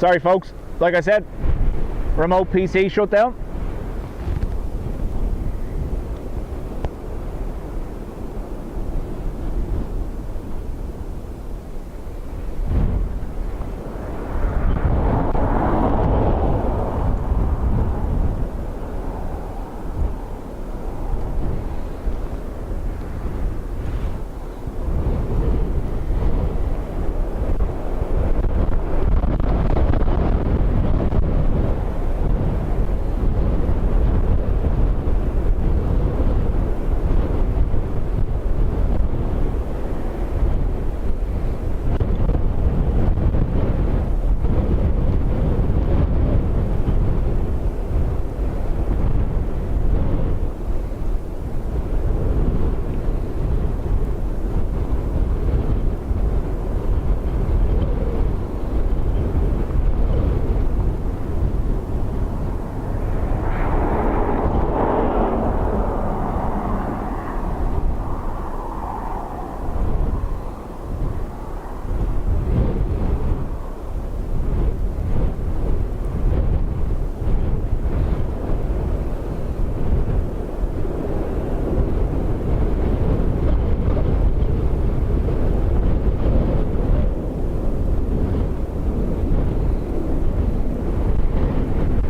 Sorry folks, like I said, remote PC shut down.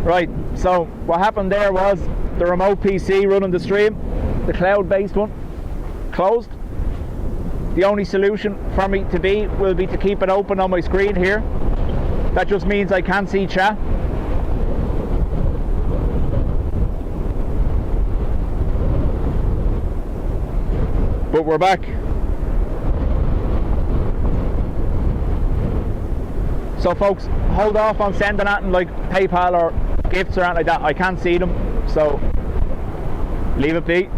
Right, so what happened there was the remote PC running the stream, the cloud-based one, closed. The only solution for me to be will be to keep it open on my screen here. That just means I can't see chat. But we're back. So folks, hold off on sending anything like PayPal or gifts or anything like that. I can't see them, so leave it be.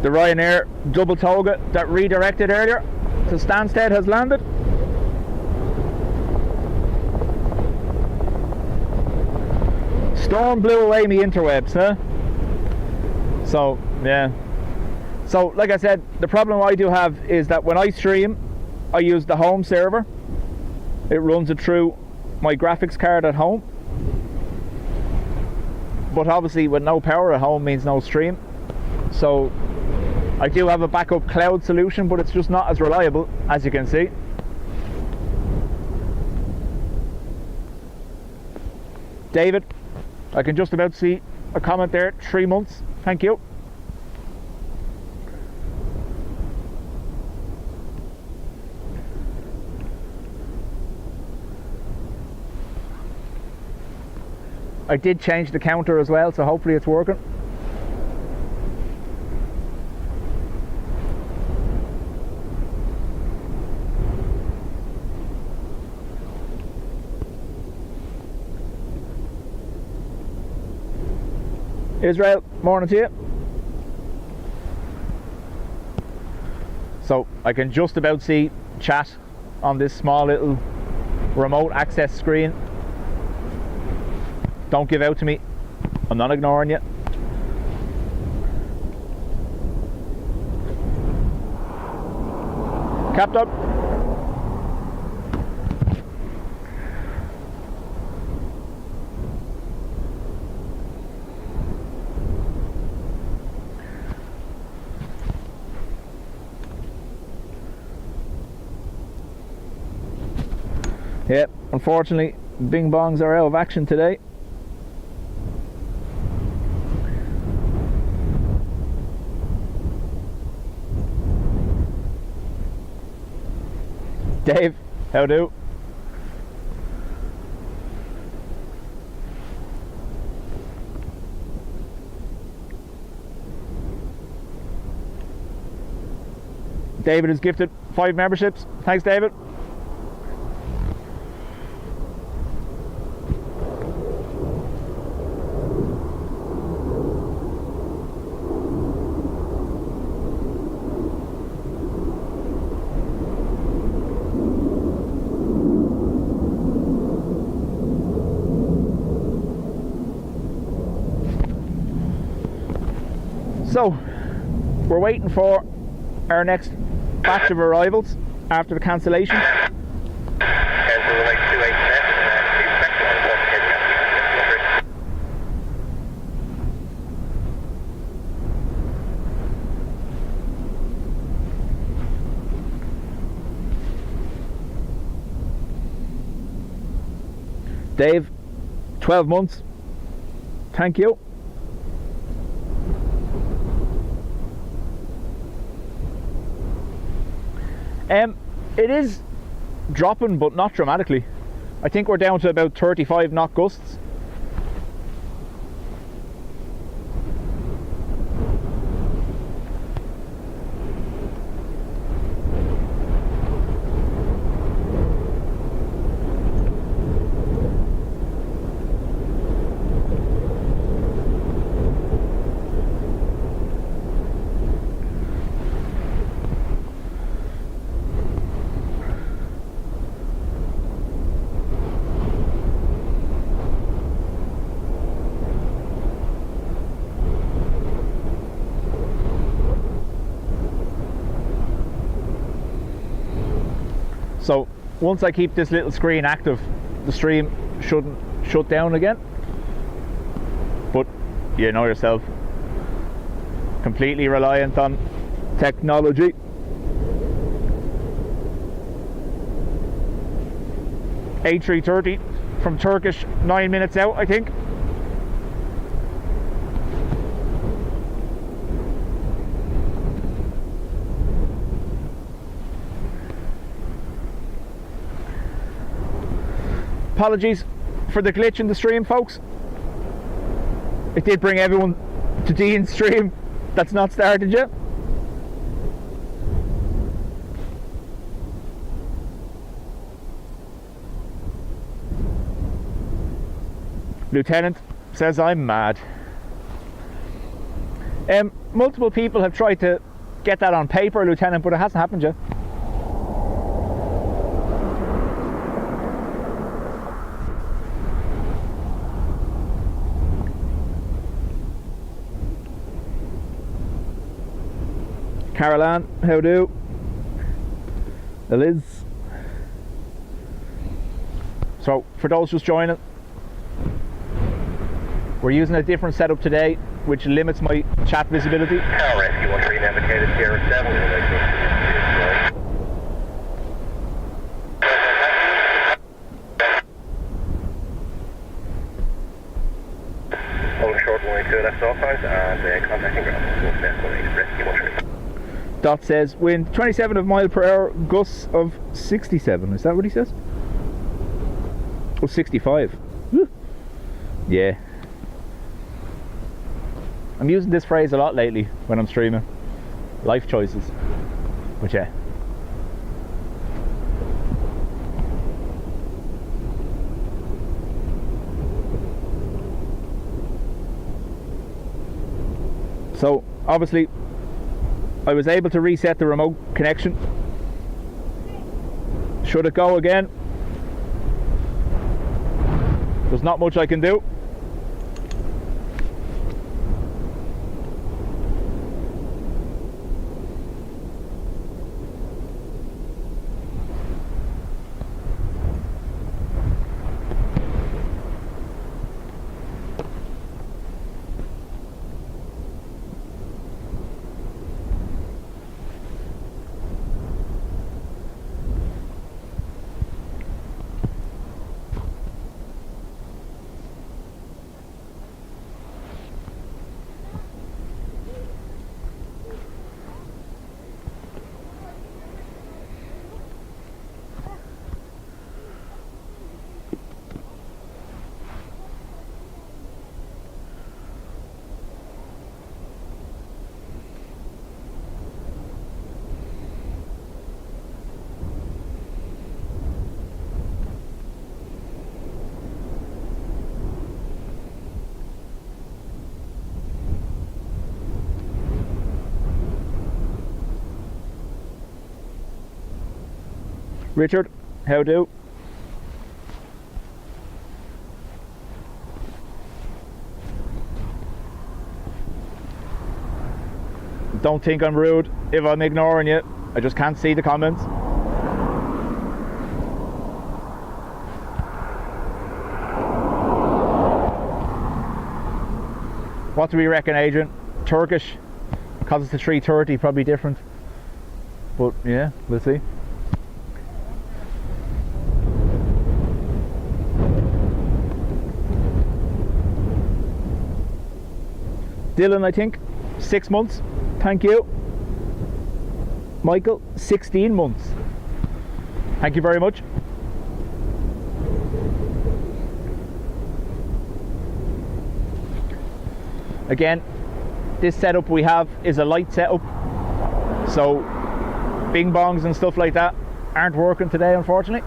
The Ryanair double toga that redirected earlier to Stansted has landed. Storm blew away me interwebs, huh? So, yeah. So, like I said, the problem I do have is that when I stream, I use the home server. It runs it through my graphics card at home. But obviously, with no power at home means no stream. So, I do have a backup cloud solution, but it's just not as reliable, as you can see. David, I can just about see a comment there, 3 months, thank you. I did change the counter as well, so hopefully it's working. Israel, morning to you. So I can just about see chat on this small little remote access screen. Don't give out to me, I'm not ignoring you. Captain. Yep, unfortunately, bing bongs are out of action today. Dave, how do? David has gifted 5 memberships. Thanks, David. So, we're waiting for our next batch of arrivals after the cancellations. Dave, 12 months. Thank you. It is dropping, but not dramatically. I think we're down to about 35 knot gusts. So once I keep this little screen active, the stream shouldn't shut down again. But you know yourself, completely reliant on technology. A330 from Turkish, 9 minutes out, I think. Apologies for the glitch in the stream, folks. It did bring everyone to Dean's stream that's not started yet. Lieutenant says I'm mad. Multiple people have tried to get that on paper, Lieutenant, but it hasn't happened yet. Caroline, how do? Liz. So, for those just joining, we're using a different setup today, which limits my chat visibility. Tower Rescue 13 navigated Sierra 7. Holding short runway 2 left off times and contacting ground. Rescue 13. Dot says wind 27 mile per hour, gusts of 67. Is that what he says? Oh, 65. Woo. Yeah. I'm using this phrase a lot lately when I'm streaming. Life choices. But yeah. So, obviously, I was able to reset the remote connection. Should it go again? There's not much I can do. Richard, how do? Don't think I'm rude if I'm ignoring you. I just can't see the comments. What do we reckon, Adrian? Turkish, because it's a 330, probably different. But yeah, we'll see. Dylan, I think 6 months. Thank you. Michael, 16 months. Thank you very much. Again, this setup we have is a light setup, so bing bongs and stuff like that aren't working today, unfortunately.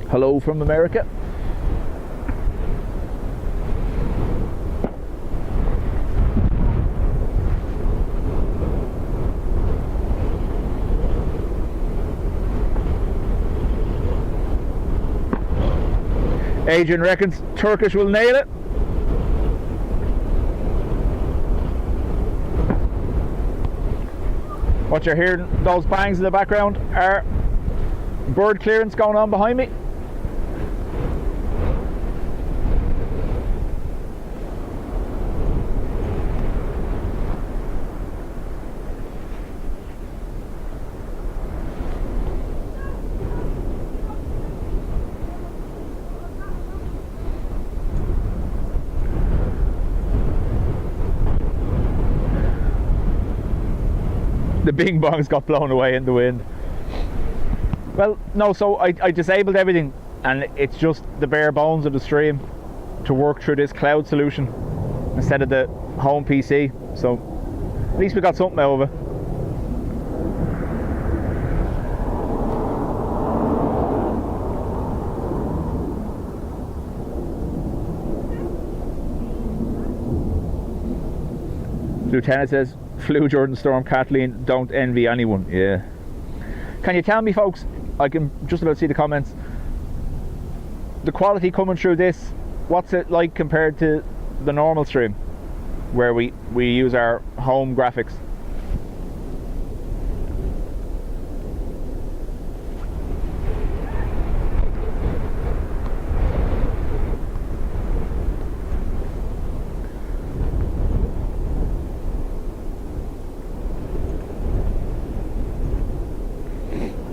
Hello from America. Adrian reckons Turkish will nail it. What you're hearing, those bangs in the background, are bird clearance going on behind me. The bing bongs got blown away in the wind. Well, no, so I disabled everything, and it's just the bare bones of the stream to work through this cloud solution instead of the home PC. So at least we got something out of it. Lieutenant says, flew during the storm, Kathleen, don't envy anyone. Yeah. Can you tell me, folks, I can just about see the comments, the quality coming through this, what's it like compared to the normal stream where we use our home graphics?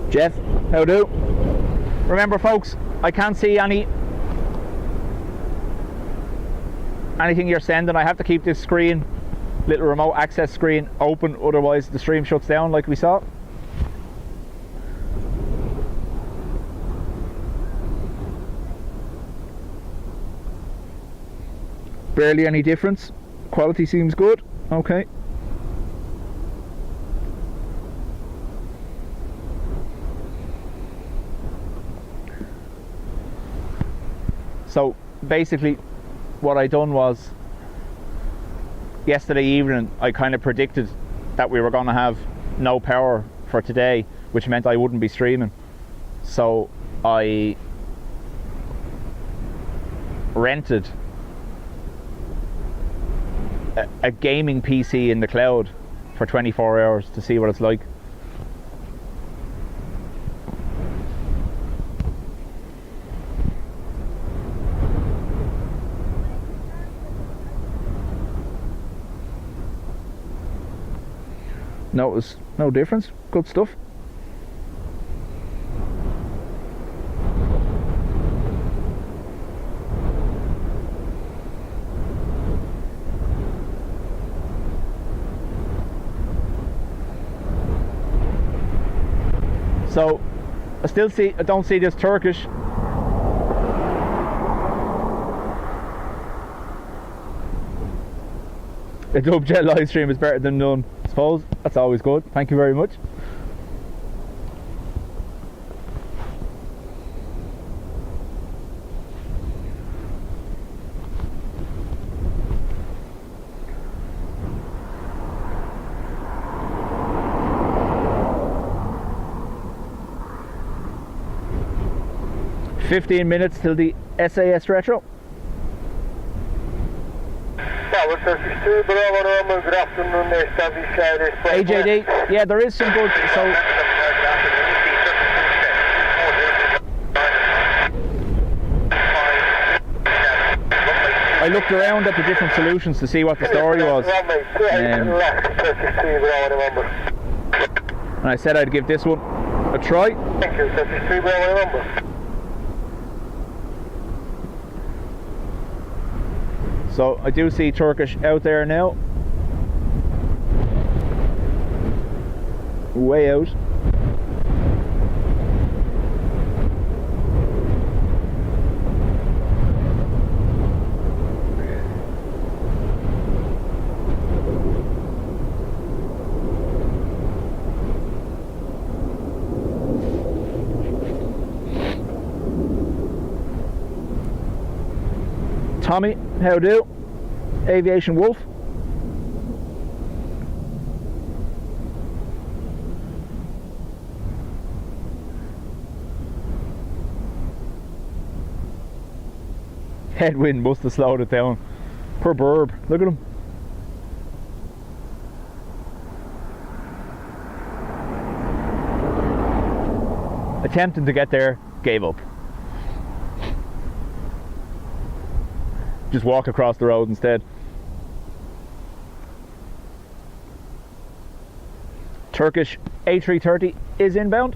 Jeff, how do? Remember, folks, I can't see anything you're sending. I have to keep this screen, little remote access screen, open, otherwise the stream shuts down like we saw. Barely any difference. Quality seems good. Okay. So basically what I done was, yesterday evening I kind of predicted that we were going to have no power for today, which meant I wouldn't be streaming. So I rented a gaming PC in the cloud for 24 hours to see what it's like. Notice no difference. Good stuff. So I don't see this Turkish. A Dubjet live stream is better than none. I suppose that's always good. Thank you very much. 15 minutes till the SAS retro. Tower 32, Bravo Normal, good afternoon, establish Irish. AJD, yeah, there is some good, so I looked around at the different solutions to see what the story was. And I said I'd give this one a try. Thank you, 33, Bravo Normal. So I do see Turkish out there now. Way out. Tommy, how do? Aviation Wolf. Headwind must have slowed it down. Poor burb, look at him. Attempting to get there, gave up. Just walk across the road instead. Turkish A330 is inbound.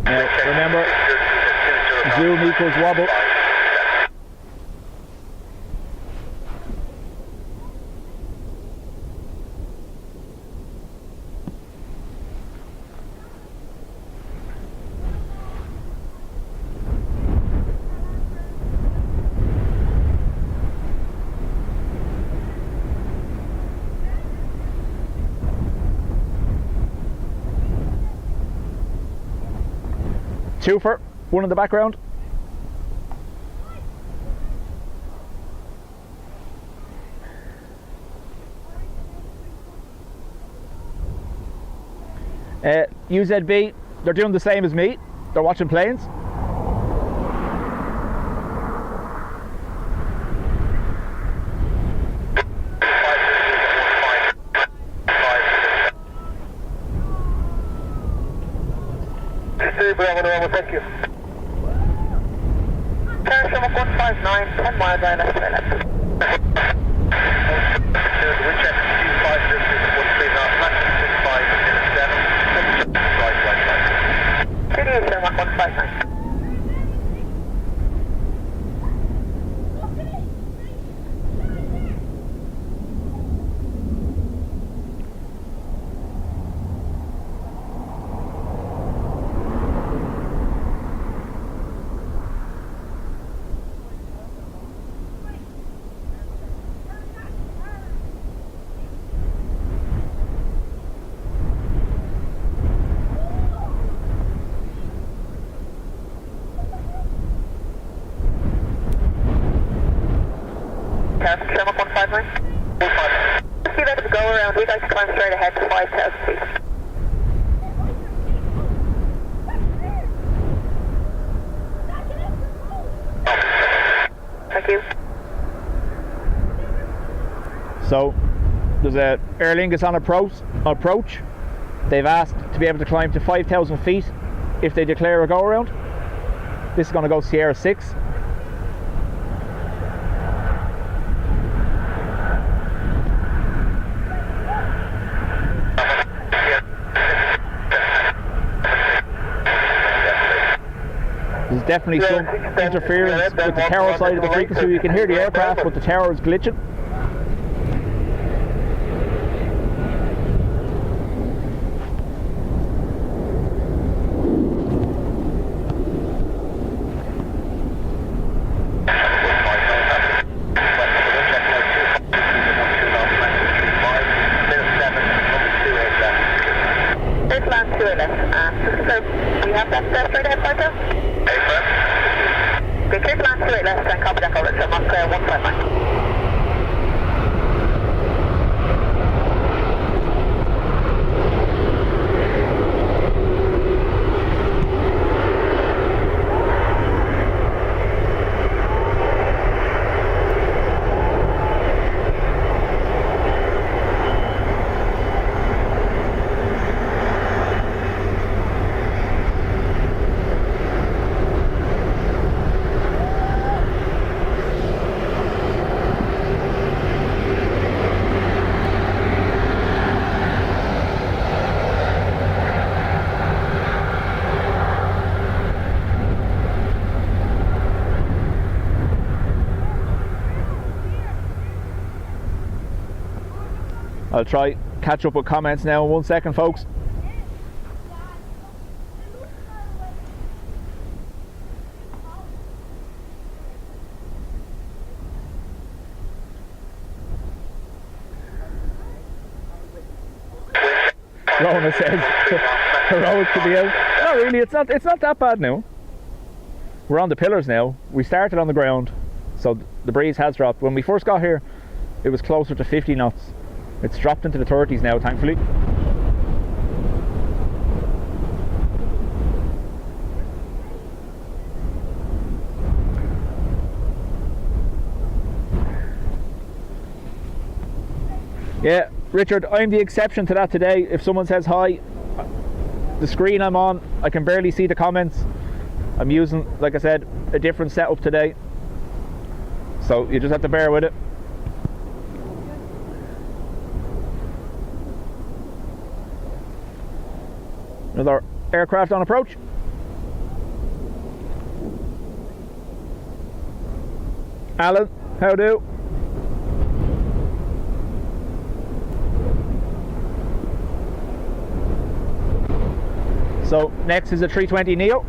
Now remember, zoom equals wobble. Twofer, one in the background. UZB, they're doing the same as me. They're watching planes. Thank you. Carrier 159, 10 miles right left, right left. We check 25, 139, 7. City 159. Captain 159. Just be ready to go around. We'd like to climb straight ahead to 5,000 feet. Thank you. So there's a Aer Lingus on approach. They've asked to be able to climb to 5,000 feet if they declare a go around. This is going to go Sierra 6. There's definitely some interference with the tower side of the frequency. You can hear the aircraft, but the tower is glitching. I'll try catch up with comments now in 1 second, folks. Rona says heroic to be out. No, really, it's not that bad now. We're on the pillars now. We started on the ground, so the breeze has dropped. When we first got here, it was closer to 50 knots. It's dropped into the 30s now, thankfully. Yeah, Richard, I'm the exception to that today. If someone says hi, the screen I'm on, I can barely see the comments. I'm using, like I said, a different setup today, so you just have to bear with it. Another aircraft on approach. Alan, how do? So next is a 320 Neo.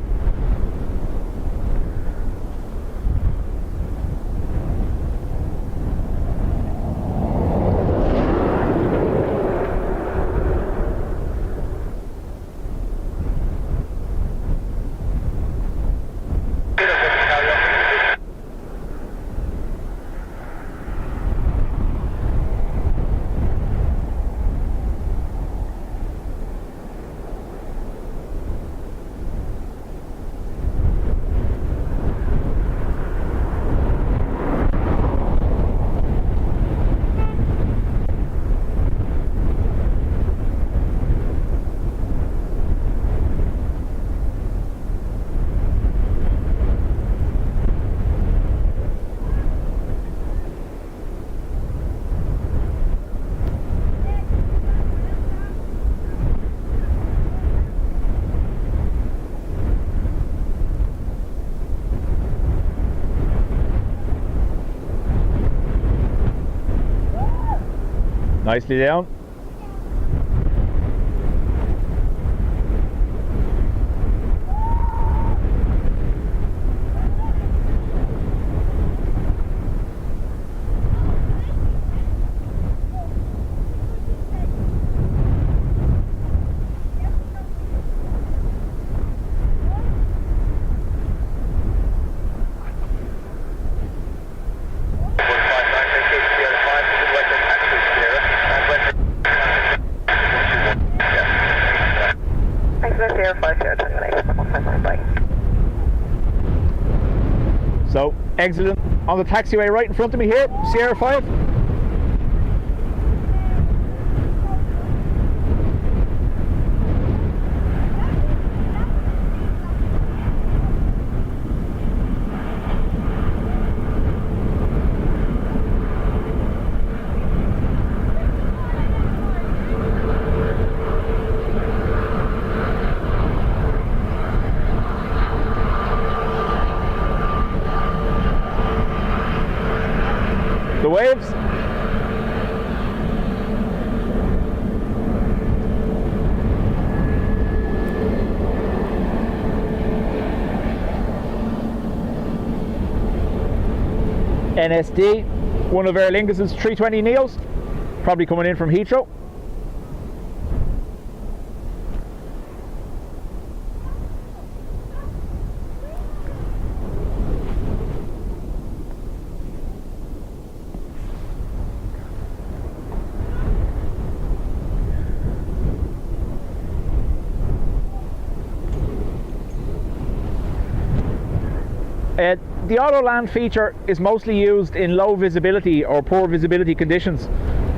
Nicely down. So, exiting on the taxiway right in front of me here, Sierra 5. The waves. NSD, one of Aer Lingus's 320 Neos, probably coming in from Heathrow. The auto land feature is mostly used in low visibility or poor visibility conditions.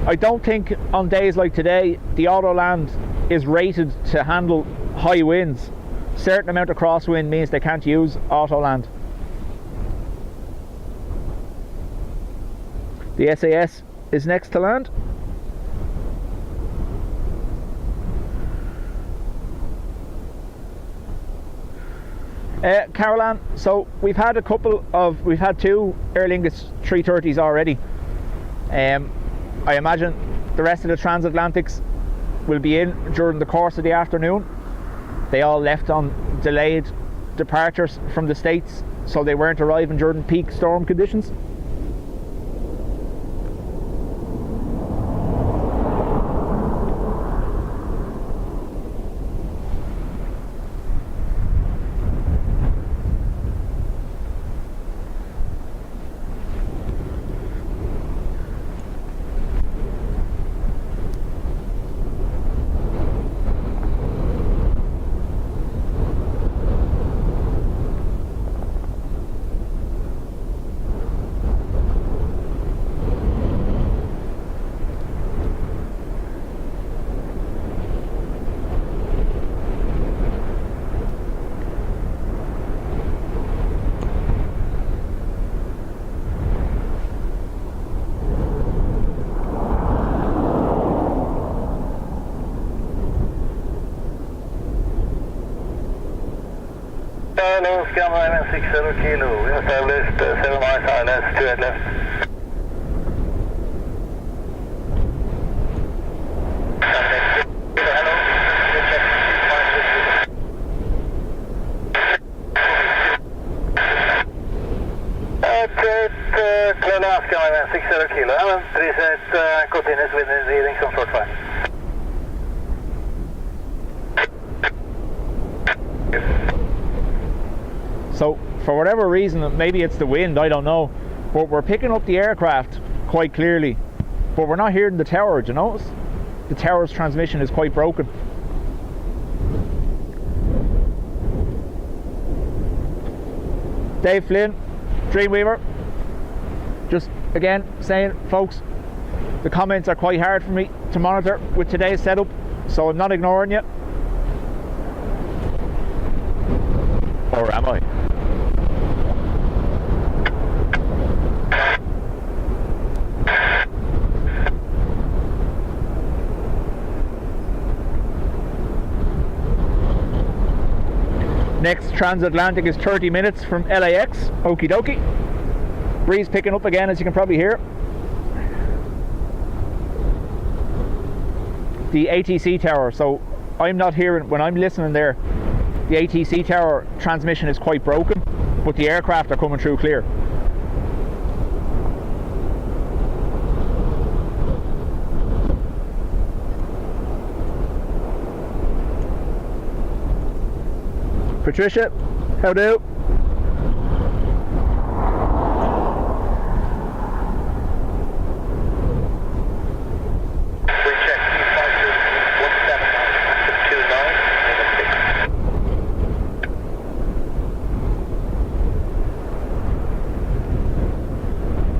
I don't think on days like today the auto land is rated to handle high winds. A certain amount of crosswind means they can't use auto land. The SAS is next to land. Caroline, so we've had two Aer Lingus 330s already. I imagine The rest of the transatlantics will be in during the course of the afternoon. They all left on delayed departures from the States, so they weren't arriving during peak storm conditions. Hello, Skyline 60 Kilo. We established 7 miles silence, 2 at left. Hello, clear now, Skyline 60 Kilo. Preset continuous with readings on short fire. So for whatever reason, maybe it's the wind, I don't know, but we're picking up the aircraft quite clearly, but we're not hearing the tower. Do you notice? The tower's transmission is quite broken. Dave Flynn, Dreamweaver, just again saying, folks, the comments are quite hard for me to monitor with today's setup, so I'm not ignoring you. Or am I? Next transatlantic is 30 minutes from LAX. Okie dokie. Breeze picking up again, as you can probably hear. The ATC tower, so I'm not hearing, when I'm listening there, the ATC tower transmission is quite broken, but the aircraft are coming through clear. Patricia, how do?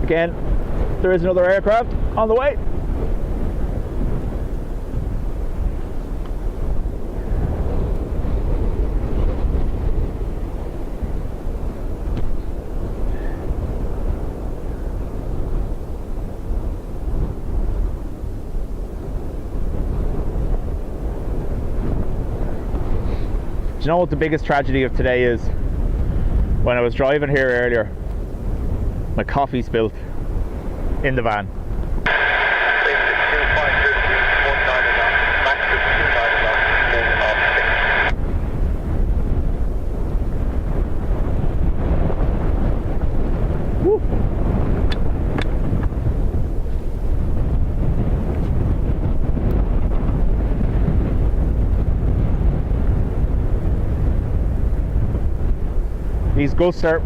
Again, there is another aircraft on the way. Do you know what the biggest tragedy of today is? When I was driving here earlier, my coffee spilled in the van. Woo. These gusts are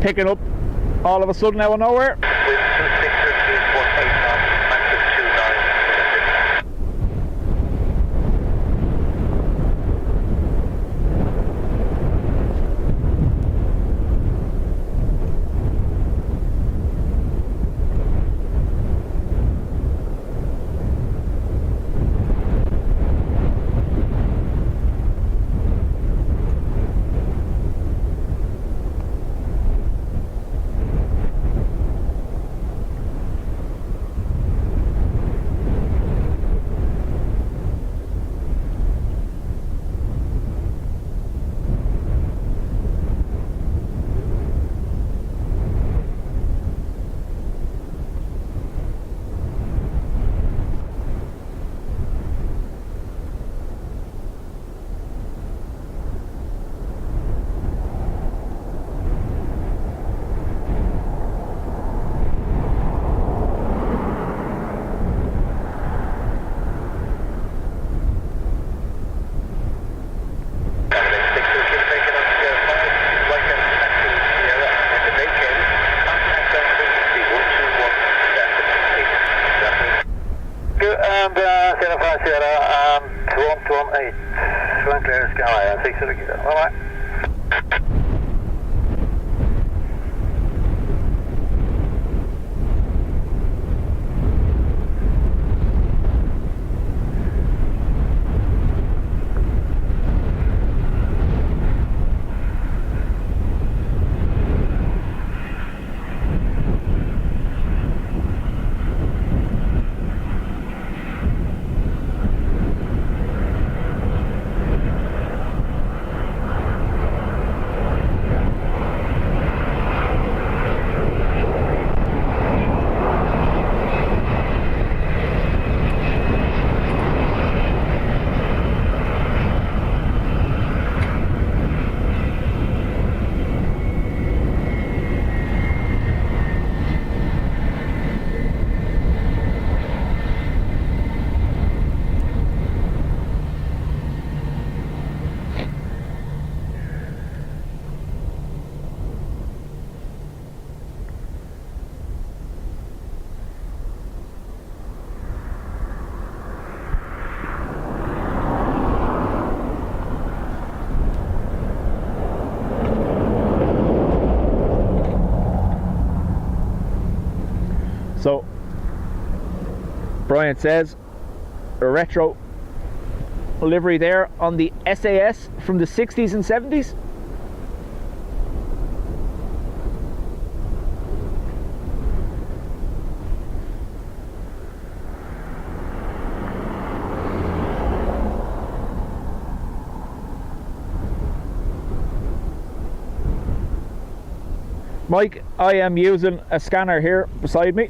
picking up all of a sudden out of nowhere. Sierra 5 Sierra, 2118, front clear sky, 6 Kilo. Bye-bye. So Brian says a retro livery there on the SAS from the 60s and 70s. Mike, I am using a scanner here beside me.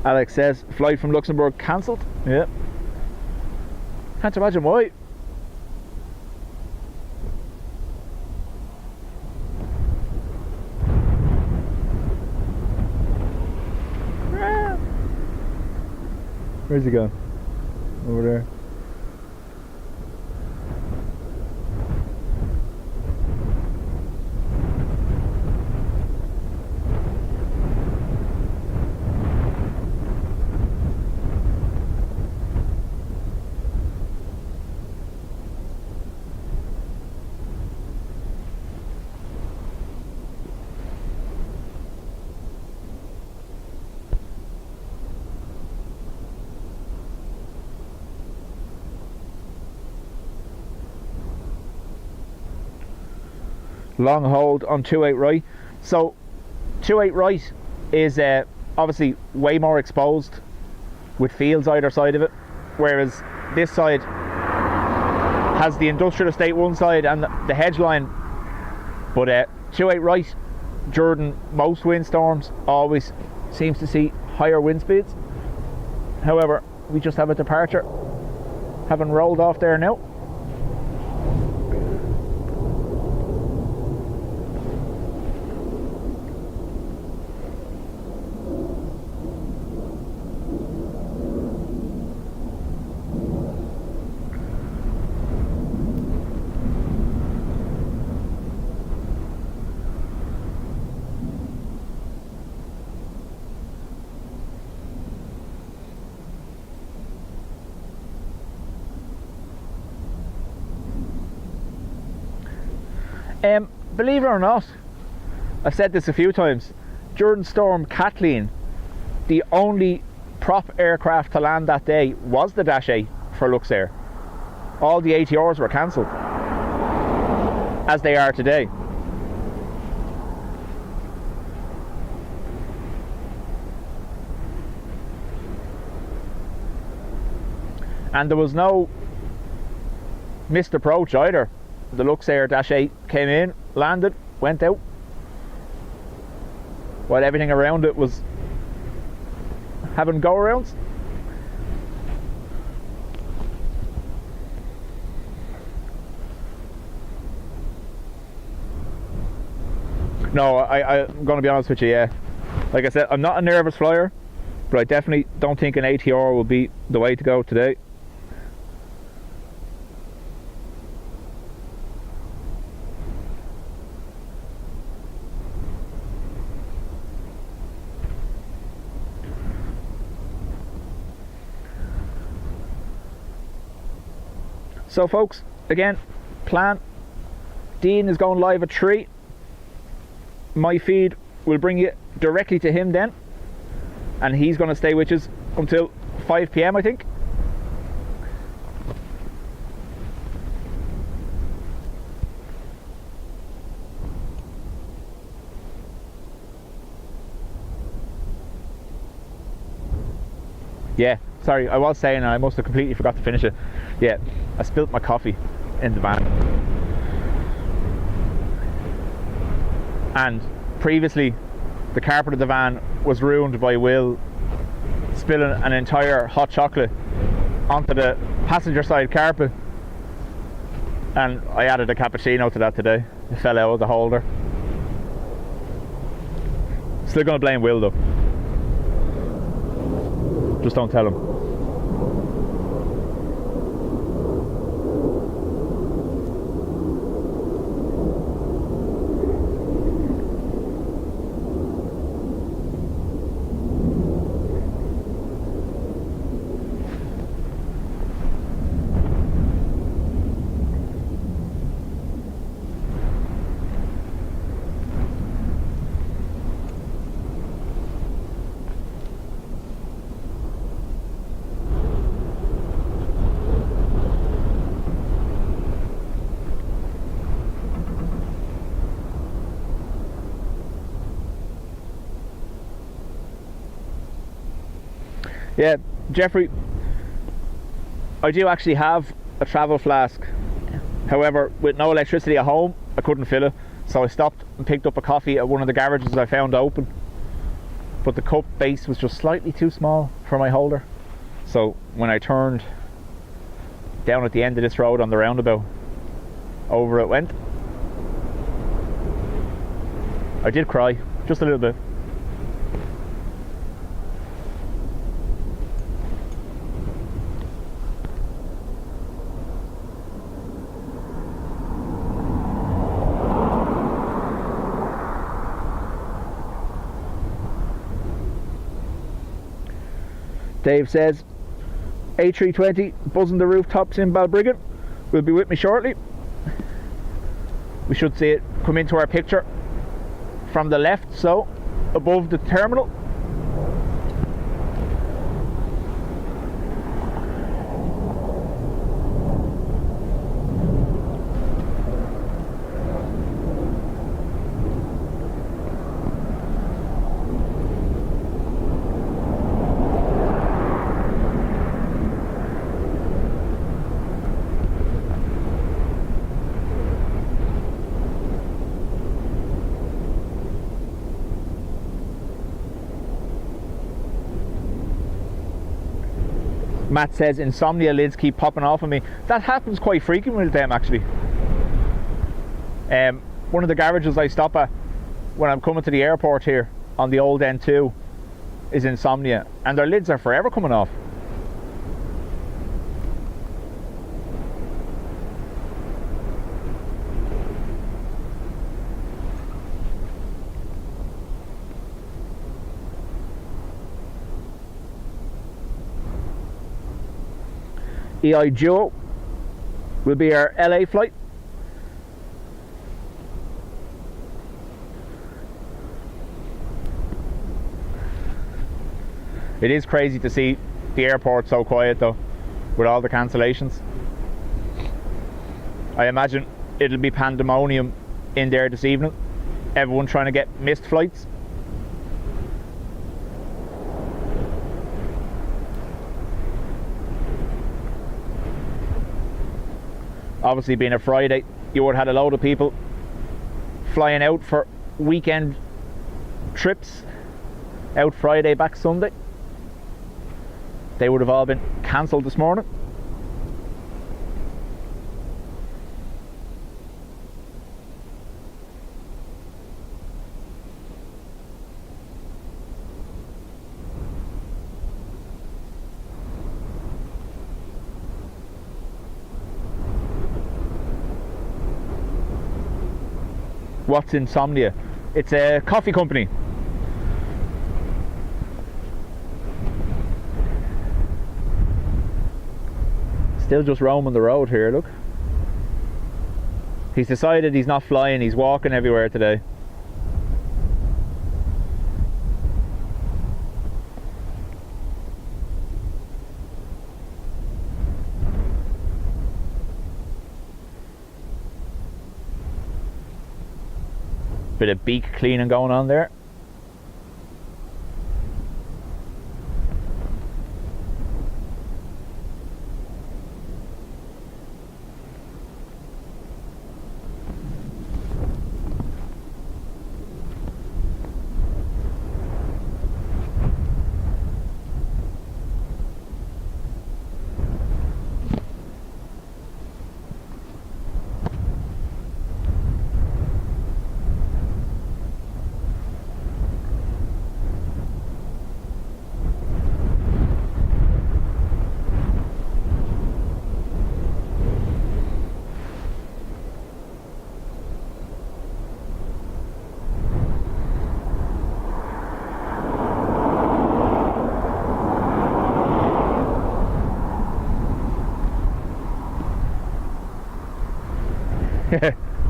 Alex says flight from Luxembourg cancelled. Yeah. Can't imagine why. Where's he going? Over there. Long hold on 28 right. So 28 right is obviously way more exposed with fields either side of it, whereas this side has the industrial estate one side and the hedge line. But 28 right during most windstorms always seems to see higher wind speeds. However, we just have a departure having rolled off there now. Believe it or not, I've said this a few times, during Storm Kathleen, the only prop aircraft to land that day was the Dash 8 for Luxair. All the ATRs were cancelled, as they are today. And there was no missed approach either. The Luxair Dash 8 came in, landed, went out. while everything around it was having go-arounds. No, I'm going to be honest with you, yeah. Like I said, I'm not a nervous flyer, but I definitely don't think an ATR will be the way to go today. So folks, again, plan. Dean is going live at 3. My feed will bring you directly to him then, and he's going to stay with us until 5 PM, I think. Yeah, sorry, I was saying, I must have completely forgot to finish it. Yeah, I spilt my coffee in the van. And previously, the carpet of the van was ruined by Will spilling an entire hot chocolate onto the passenger side carpet. And I added a cappuccino to that today. It fell out of the holder. Still gonna blame Will though. Just don't tell him. Yeah, Jeffrey, I do actually have a travel flask. However, with no electricity at home, I couldn't fill it. So I stopped and picked up a coffee at one of the garages I found open. But the cup base was just slightly too small for my holder. So when I turned down at the end of this road on the roundabout, over it went. I did cry, just a little bit. Dave says, A320 buzzing the rooftops in Balbriggan will be with me shortly. We should see it come into our picture from the left, so above the terminal. Matt says insomnia lids keep popping off on me. That happens quite frequently with them actually. One of the garages I stop at when I'm coming to the airport here on the old N2 is Insomnia, and their lids are forever coming off. EIDW will be our LA flight. It is crazy to see the airport so quiet though, with all the cancellations. I imagine it'll be pandemonium in there this evening. Everyone trying to get missed flights. Obviously being a Friday, you would have had a load of people flying out for weekend trips out Friday, back Sunday. They would have all been cancelled this morning. What's Insomnia? It's a coffee company. Still just roaming the road here, look. He's decided he's not flying, he's walking everywhere today. Bit of beak cleaning going on there.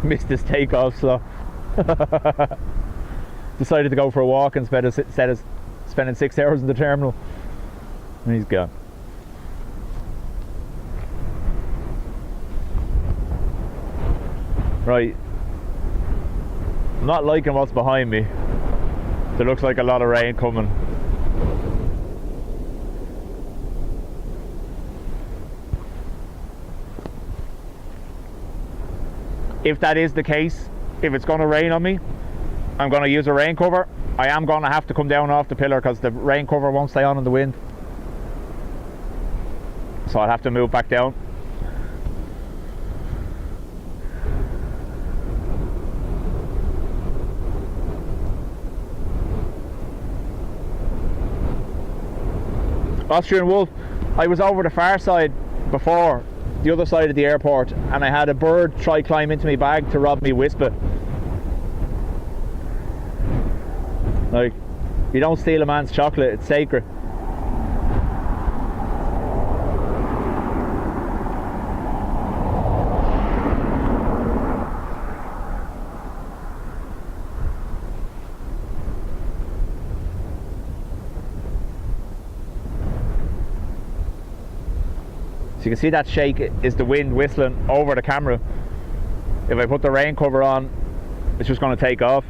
Missed his takeoff slot. Decided to go for a walk instead of spending 6 hours in the terminal. And he's gone. Right. I'm not liking what's behind me. There looks like a lot of rain coming. If that is the case, if it's going to rain on me, I'm going to use a rain cover. I am going to have to come down off the pillar because the rain cover won't stay on in the wind. So I'll have to move back down. Austrian Wolf, I was over the far side before, the other side of the airport, and I had a bird try climb into my bag to rob me Wispa. Like, you don't steal a man's chocolate, it's sacred. So you can see that shake is the wind whistling over the camera. If I put the rain cover on, it's just going to take off.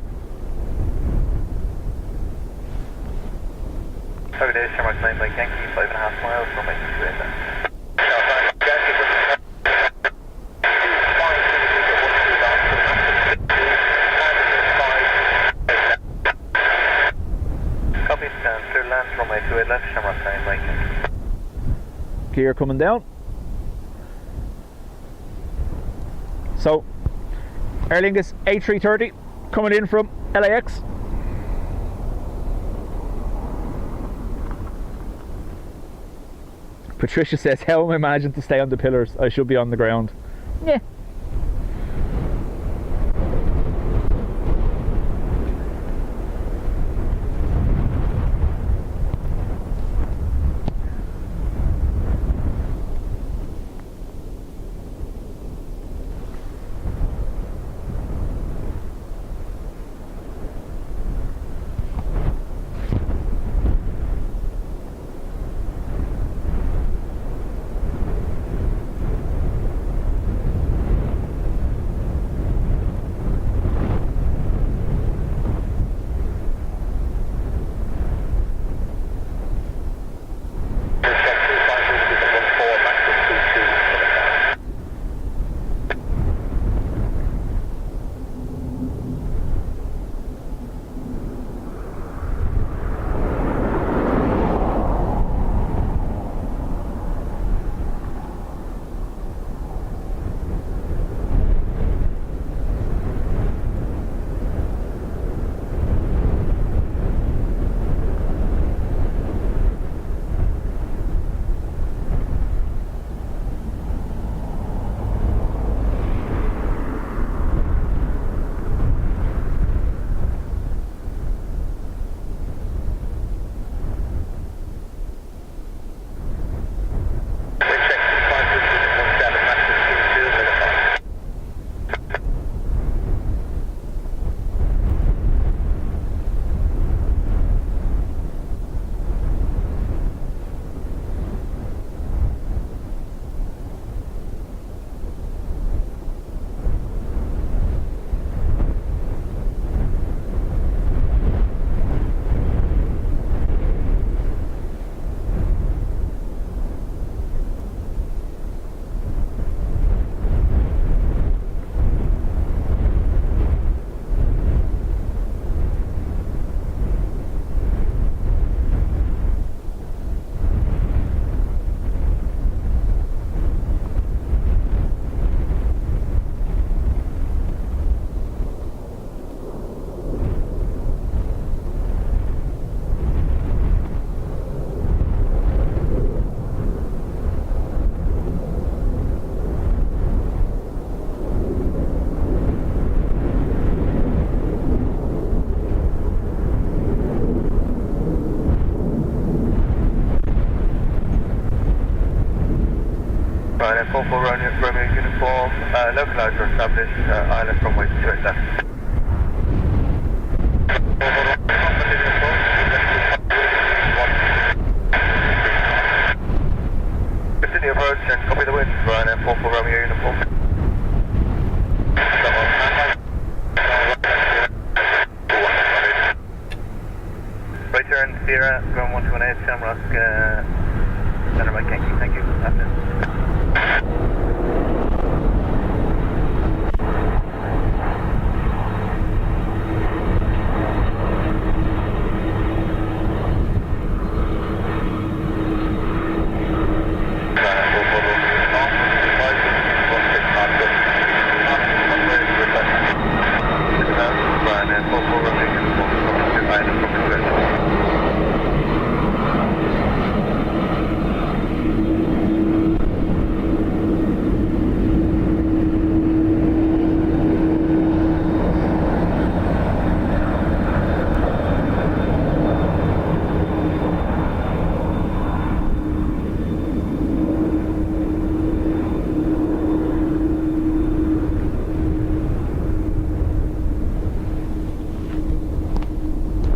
Happy days, Shamrock 9 by Yankee, 5.5 miles from my situation. Copy, stand, clear land from my 28 left, Shamrock 9 by Yankee. Gear coming down. So, Aer Lingus A330 coming in from LAX. Patricia says, how am I managing to stay on the pillars? I should be on the ground. Yeah. 44 Romeo uniform, localizer established, island runway 28 left. Continue approach and copy the wind, Ryanair 44 Romeo uniform. Right turn, Sierra, ground 128, Shamrock, center by Kenki, thank you. Afternoon.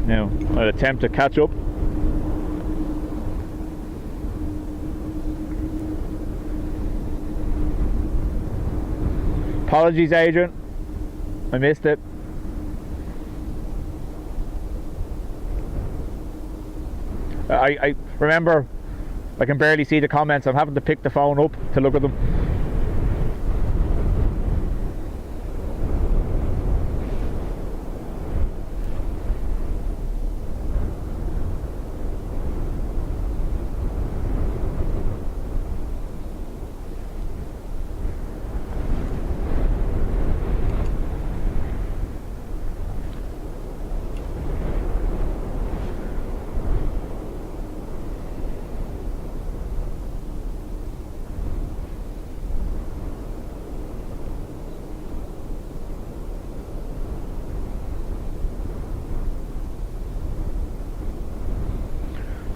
Now, I'll attempt to catch up. Apologies, Adrian. I missed it. I remember I can barely see the comments. I'm having to pick the phone up to look at them.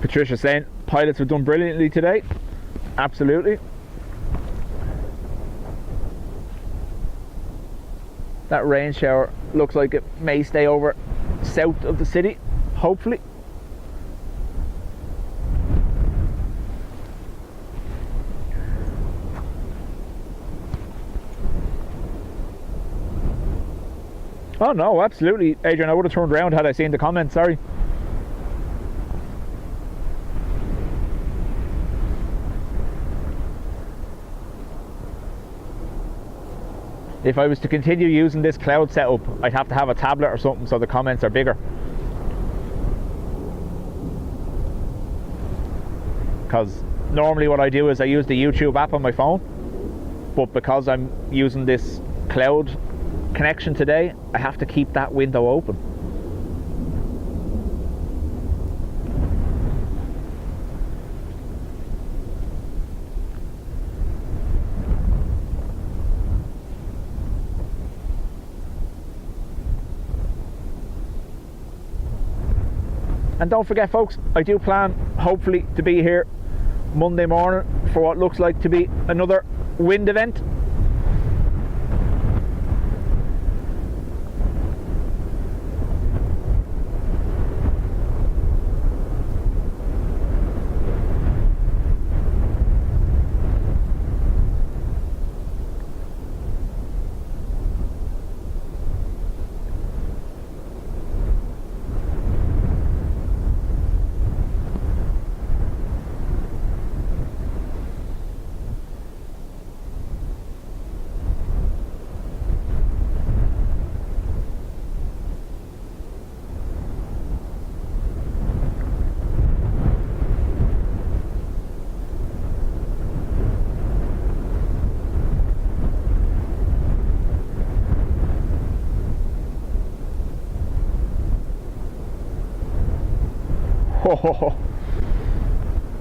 Patricia saying pilots have done brilliantly today. Absolutely. That rain shower looks like it may stay over south of the city, hopefully. Oh no, absolutely, Adrian, I would have turned around had I seen the comments, sorry. If I was to continue using this cloud setup, I'd have to have a tablet or something so the comments are bigger. Because normally what I do is I use the YouTube app on my phone, but because I'm using this cloud connection today, I have to keep that window open. And don't forget, folks, I do plan hopefully to be here Monday morning for what looks like to be another wind event. Oh,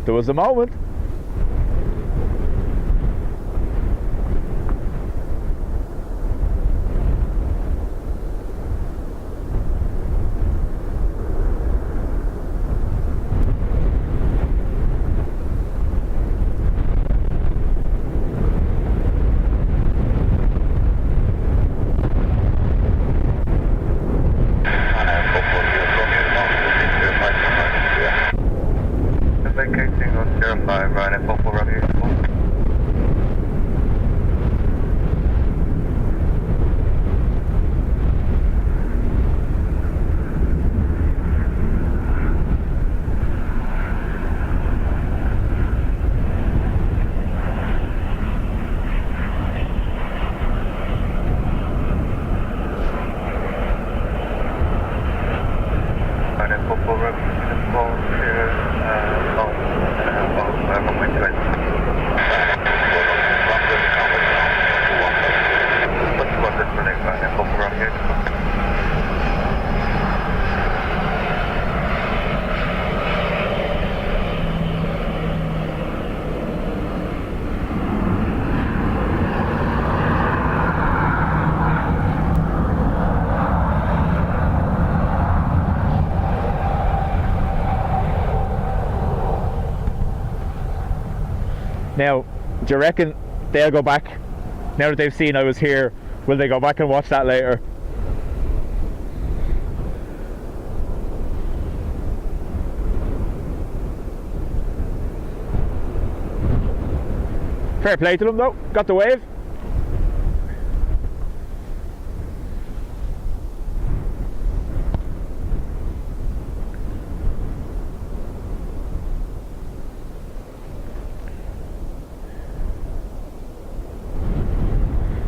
there was a moment. full route to runway 28. What's the this running back? Full run here. Now, do you reckon they'll go back, now that they've seen I was here, will they go back and watch that later? Fair play to them though, got the wave.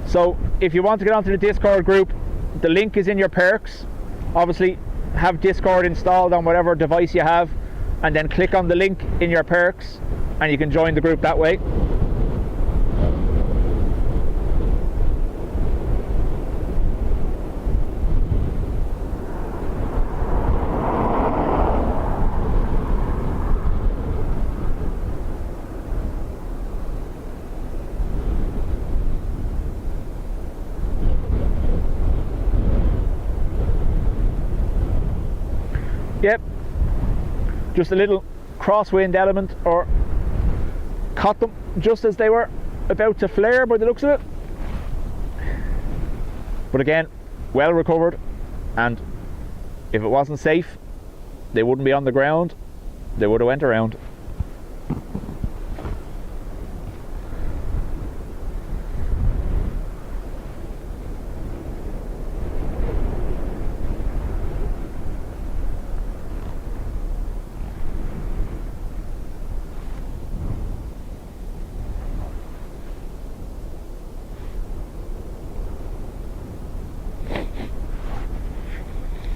So if you want to get onto the Discord group, the link is in your perks. Obviously have Discord installed on whatever device you have, and then click on the link in your perks and you can join the group that way. Yep, just a little crosswind element, or caught them just as they were about to flare by the looks of it. But again, well recovered, and if it wasn't safe, they wouldn't be on the ground, they would have went around.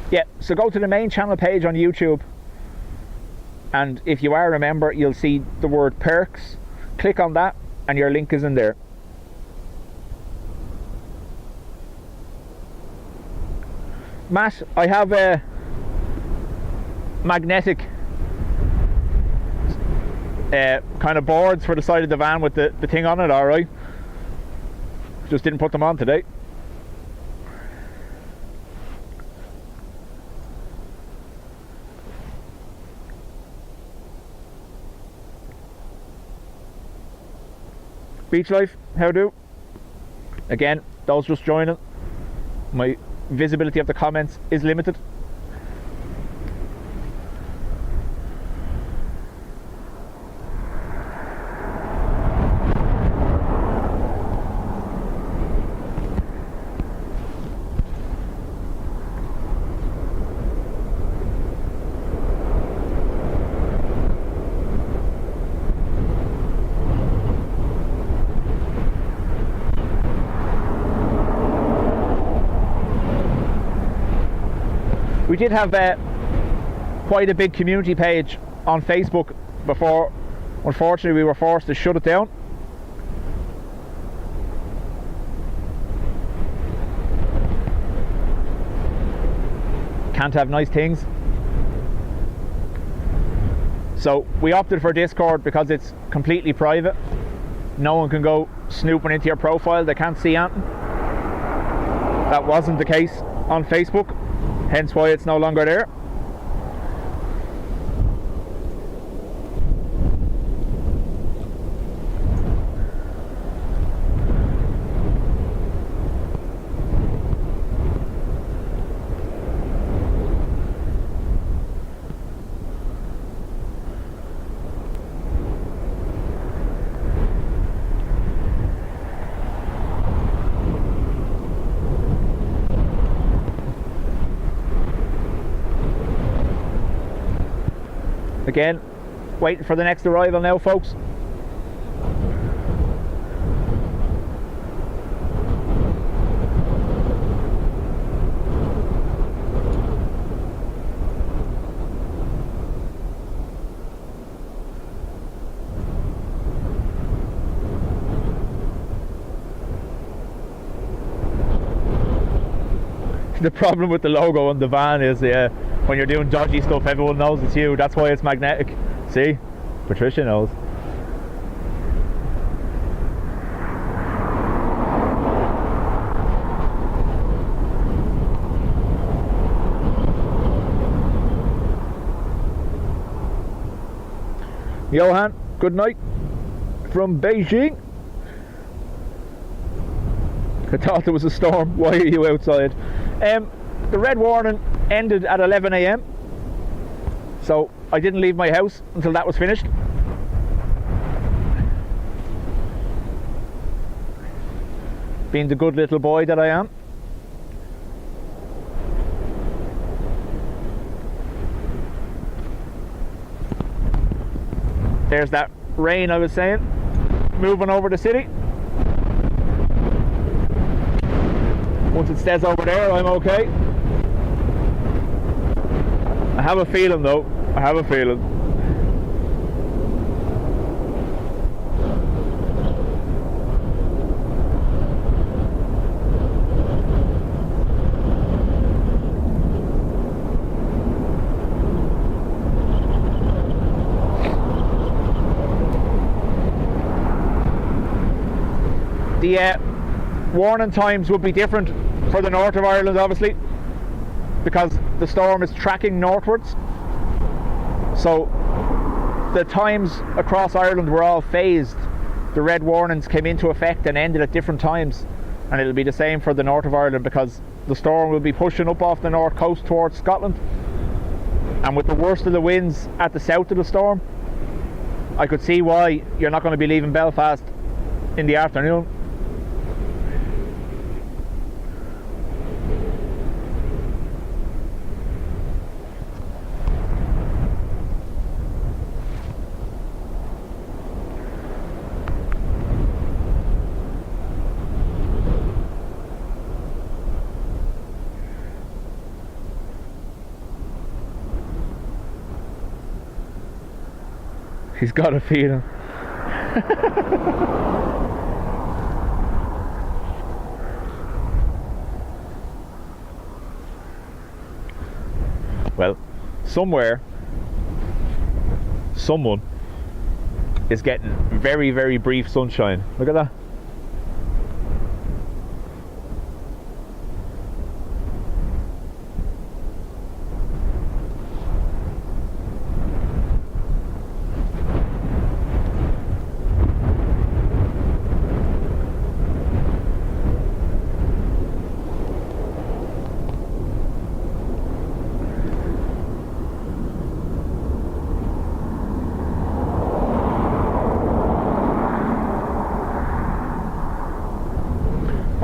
Yeah, so go to the main channel page on YouTube, and if you are a member, you'll see the word perks. Click on that and your link is in there. Matt, I have a magnetic kind of boards for the side of the van with the thing on it, alright. Just didn't put them on today. Beach life, how do? Again, those just joining, my visibility of the comments is limited. We did have quite a big community page on Facebook before, unfortunately, we were forced to shut it down. Can't have nice things. So we opted for Discord because it's completely private. No one can go snooping into your profile, they can't see anything. That wasn't the case on Facebook, hence why it's no longer there. Again, waiting for the next arrival now, folks. The problem with the logo on the van is when you're doing dodgy stuff, everyone knows it's you. That's why it's magnetic. See? Patricia knows. Johan, good night from Beijing. I thought there was a storm. Why are you outside? The red warning ended at 11 AM, so I didn't leave my house until that was finished. Being the good little boy that I am. There's that rain I was saying, moving over the city. Once it stays over there, I'm okay. I have a feeling though, I have a feeling. The warning times would be different for the north of Ireland, obviously, because the storm is tracking northwards. So the times across Ireland were all phased. The red warnings came into effect and ended at different times, and it'll be the same for the north of Ireland because the storm will be pushing up off the north coast towards Scotland, and with the worst of the winds at the south of the storm, I could see why you're not going to be leaving Belfast in the afternoon. He's got a feeling. Well, somewhere, someone is getting very, very brief sunshine. Look at that.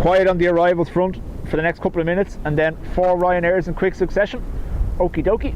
Quiet on the arrivals front for the next couple of minutes, and then 4 Ryanairs in quick succession. Okie dokie.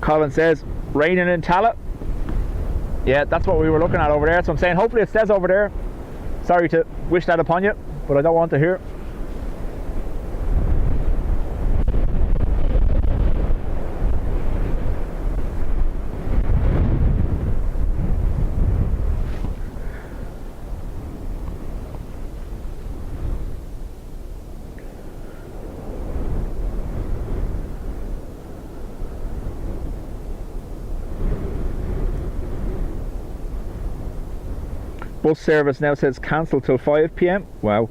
Colin says, raining in Tala. Yeah, that's what we were looking at over there. So I'm saying, hopefully it stays over there. Sorry to wish that upon you, but I don't want to hear. Bus service now says cancelled till 5 PM. Wow.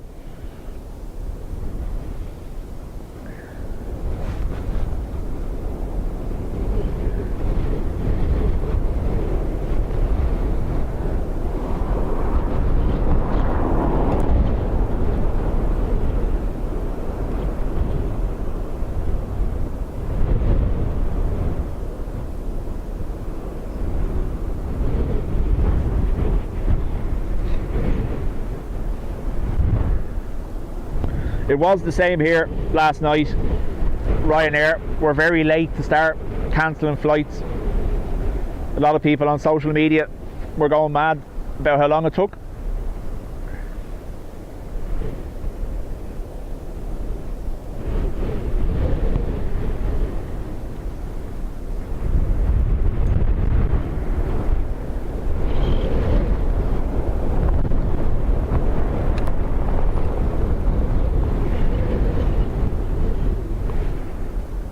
was the same here last night. Ryanair were very late to start cancelling flights. A lot of people on social media were going mad about how long it took.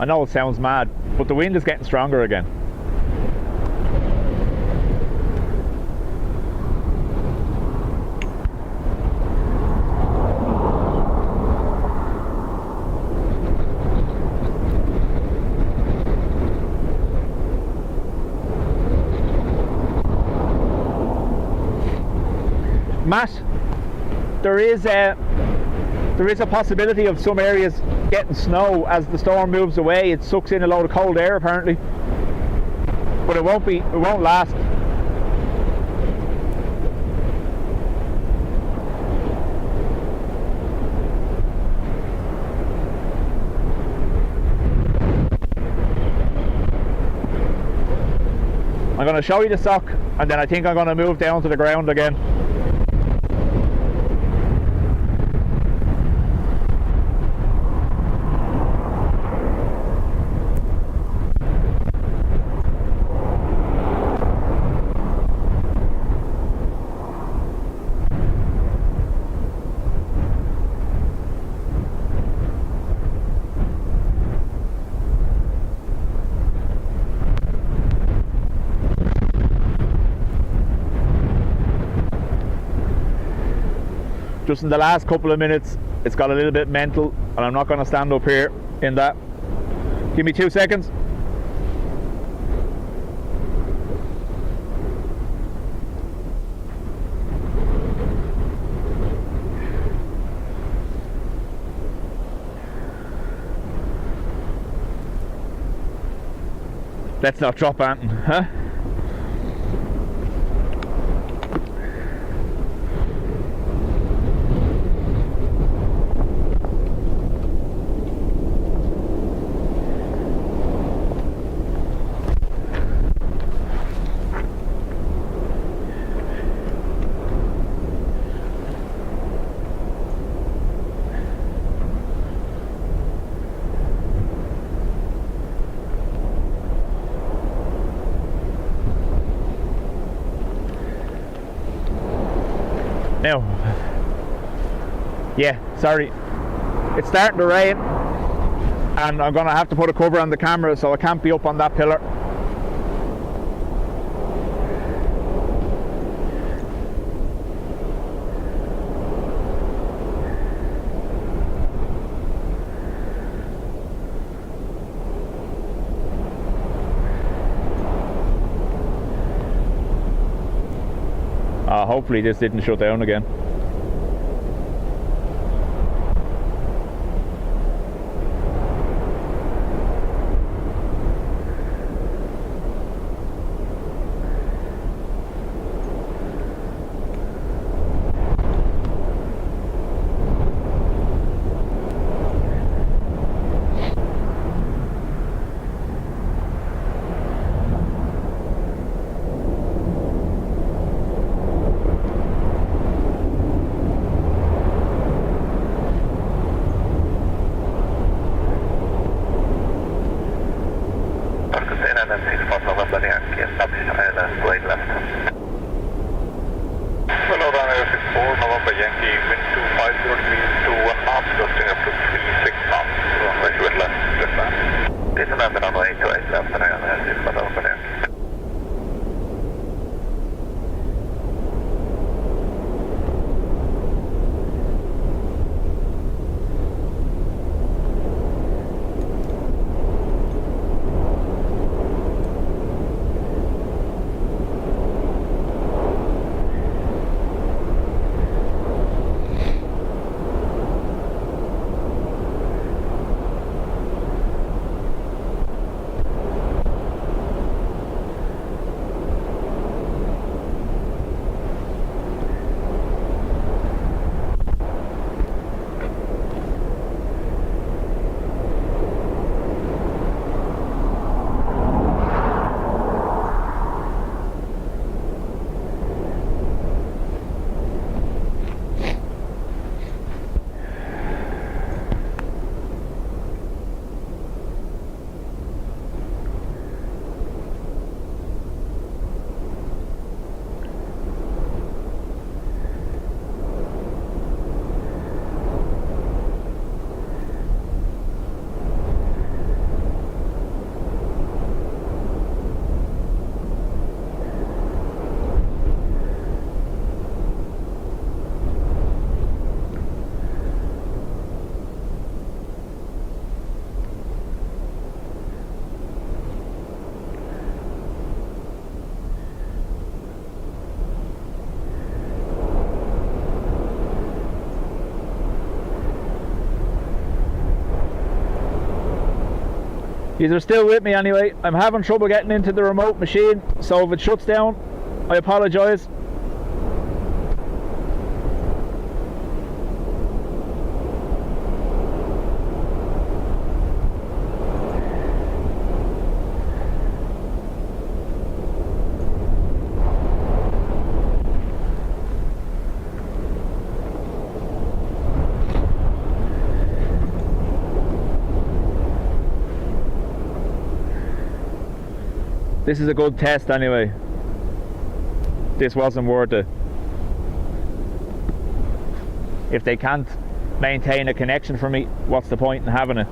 I know it sounds mad, but the wind is getting stronger again. Matt, there is a possibility of some areas getting snow as the storm moves away. It sucks in a load of cold air apparently, but it won't last. I'm going to show you the sock, and then I think I'm going to move down to the ground again. Just in the last couple of minutes, it's got a little bit mental, and I'm not going to stand up here in that. Give me 2 seconds. Let's not drop anything, huh? Now, yeah, sorry, it's starting to rain and I'm going to have to put a cover on the camera, so I can't be up on that pillar. Hopefully this didn't shut down again. These are still with me anyway. I'm having trouble getting into the remote machine, so if it shuts down, I apologise. This is a good test anyway. This wasn't worth it. If they can't maintain a connection for me, what's the point in having it?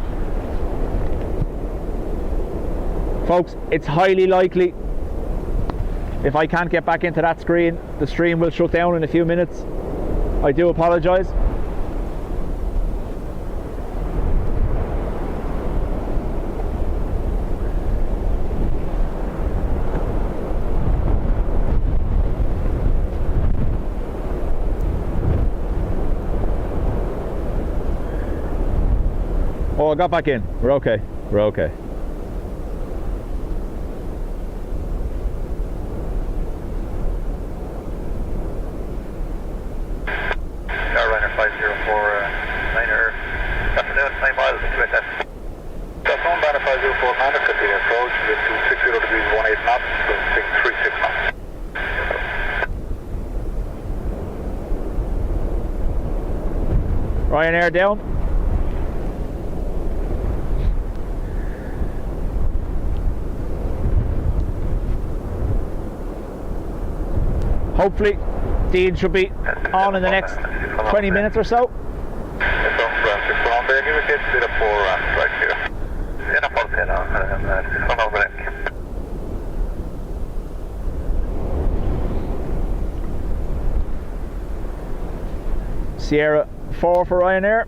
Folks, it's highly likely if I can't get back into that screen, the stream will shut down in a few minutes. I do apologise. Oh, I got back in. We're okay. We're okay. Airliner 504, liner, afternoon, 9 miles into it. That's on banner 504, Manor, continue approach with 260 degrees 18 knots, so 636 knots. Ryanair down. Hopefully, Dean should be on in the next 20 minutes or so. Sierra 4 for Ryanair.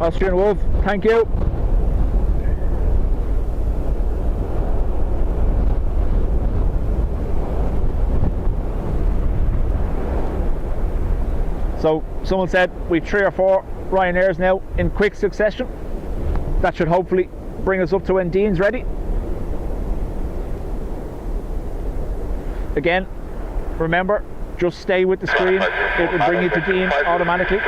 Austrian Wolf, thank you. So someone said we've 3 or 4 Ryanairs now in quick succession. That should hopefully bring us up to when Dean's ready. Again, remember, just stay with the screen. It will bring you to Dean automatically.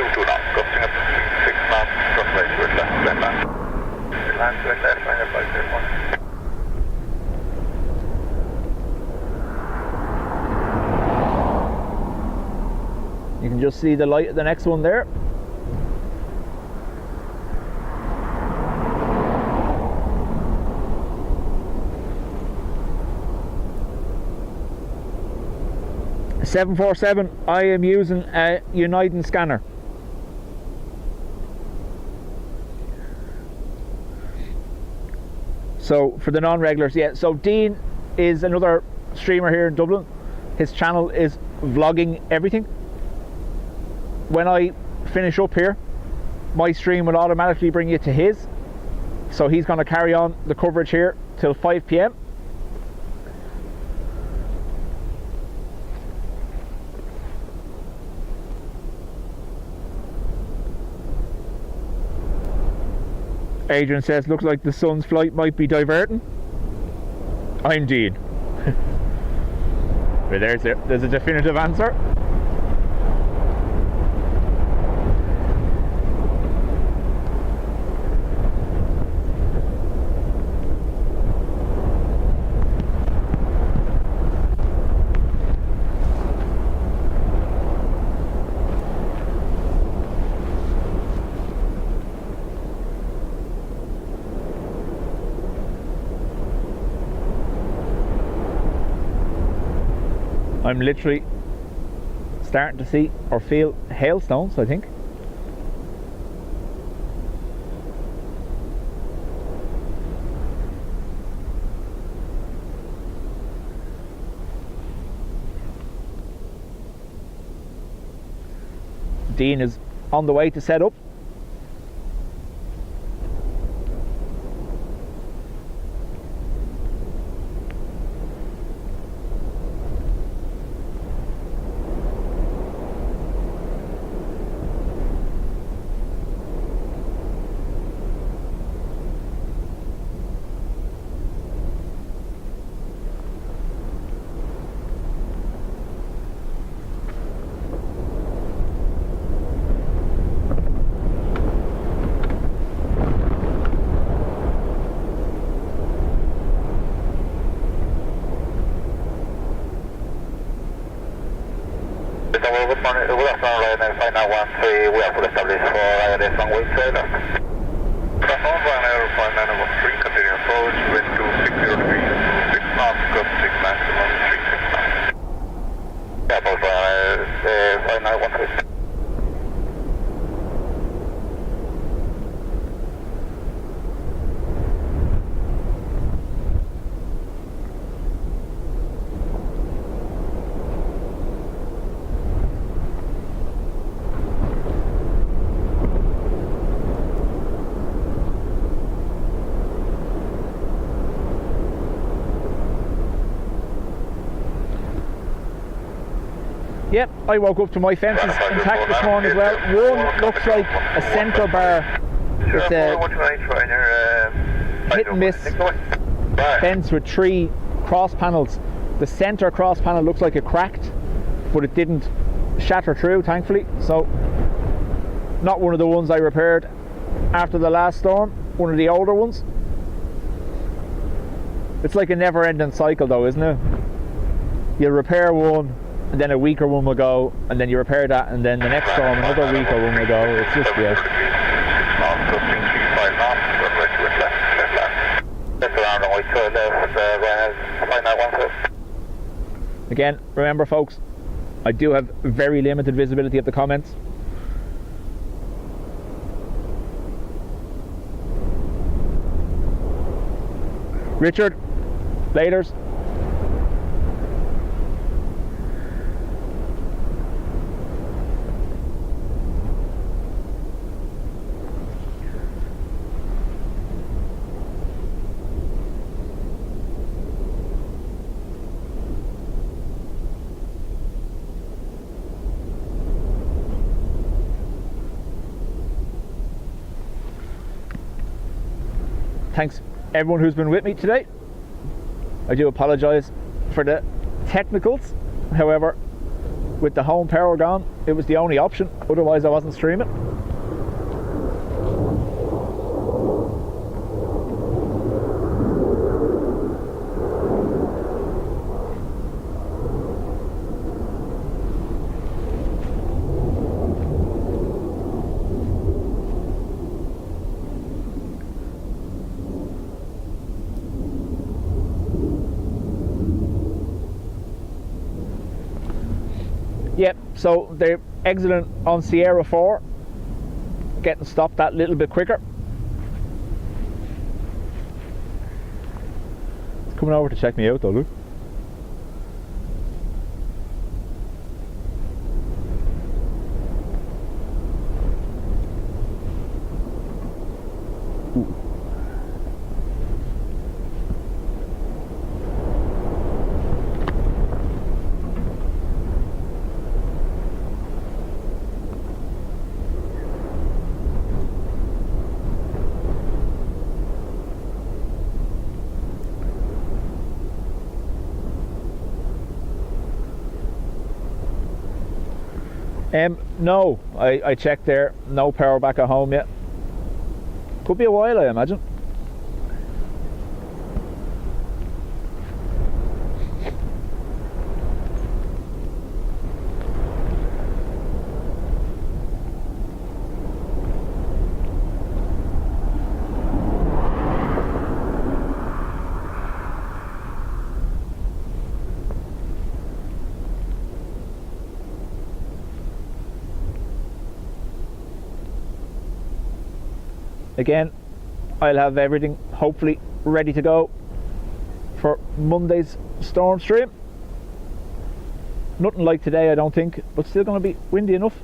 You can just see the light of the next one there. (747), I am using a United scanner. So for the non-regulars, yeah, so Dean is another streamer here in Dublin. His channel is vlogging everything. When I finish up here, my stream will automatically bring you to his. So he's going to carry on the coverage here till 5 p.m. Adrian says, looks like the sun's flight might be diverting. I'm Dean. Well, there's a definitive answer. I'm literally starting to see or feel hailstones, I think. Dean is on the way to set up. We have to establish for ILS on wait trailer. Crosswinds Ryanair 5913, continuing approach, wind 260 degrees, 6 knots, gust 6 maximum, 369. Yeah, both Ryanair 5913. Yep, I woke up to my fences intact this morning as well. One looks like a centre bar. It's a hit and miss fence with 3 cross panels. The centre cross panel looks like it cracked, but it didn't shatter through, thankfully. So, not one of the ones I repaired after the last storm, one of the older ones. It's like a never-ending cycle though, isn't it? You repair one, and then a weaker one will go, and then you repair that, and then the next storm another weaker one will go. It's just, yeah. Again, remember folks, I do have very limited visibility of the comments. Richard, laters. Thanks everyone who's been with me today. I do apologise for the technicals. However, with the home power gone, it was the only option. Otherwise I wasn't streaming. Yep, so they're exiting on Sierra 4, getting stopped that little bit quicker. It's coming over to check me out though, look. No, I checked there, no power back at home yet. Could be a while, I imagine. Again, I'll have everything hopefully ready to go for Monday's storm stream. Nothing like today, I don't think, but still going to be windy enough.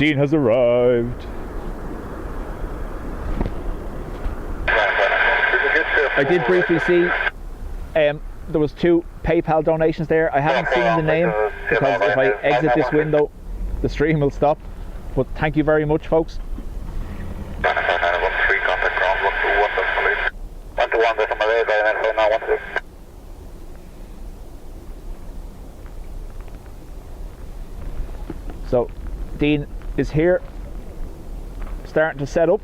Dean has arrived. I did briefly see there was 2 PayPal donations there. I haven't seen the name because if I exit this window the stream will stop, but thank you very much, folks. So Dean is here, starting to set up.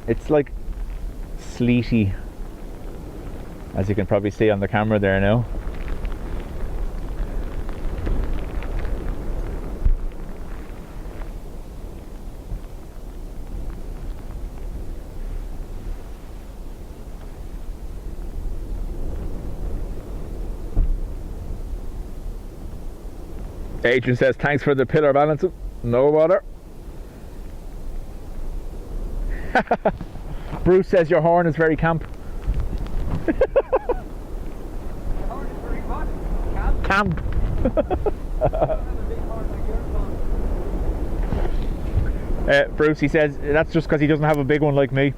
It's like sleety, as you can probably see on the camera there now. Adrian says thanks for the pillar balancing. No bother. Bruce says your horn is very camp. Your horn is very what? Camp? Camp. I don't have a big horn like yours, man. Bruce, he says that's just because he doesn't have a big one like me.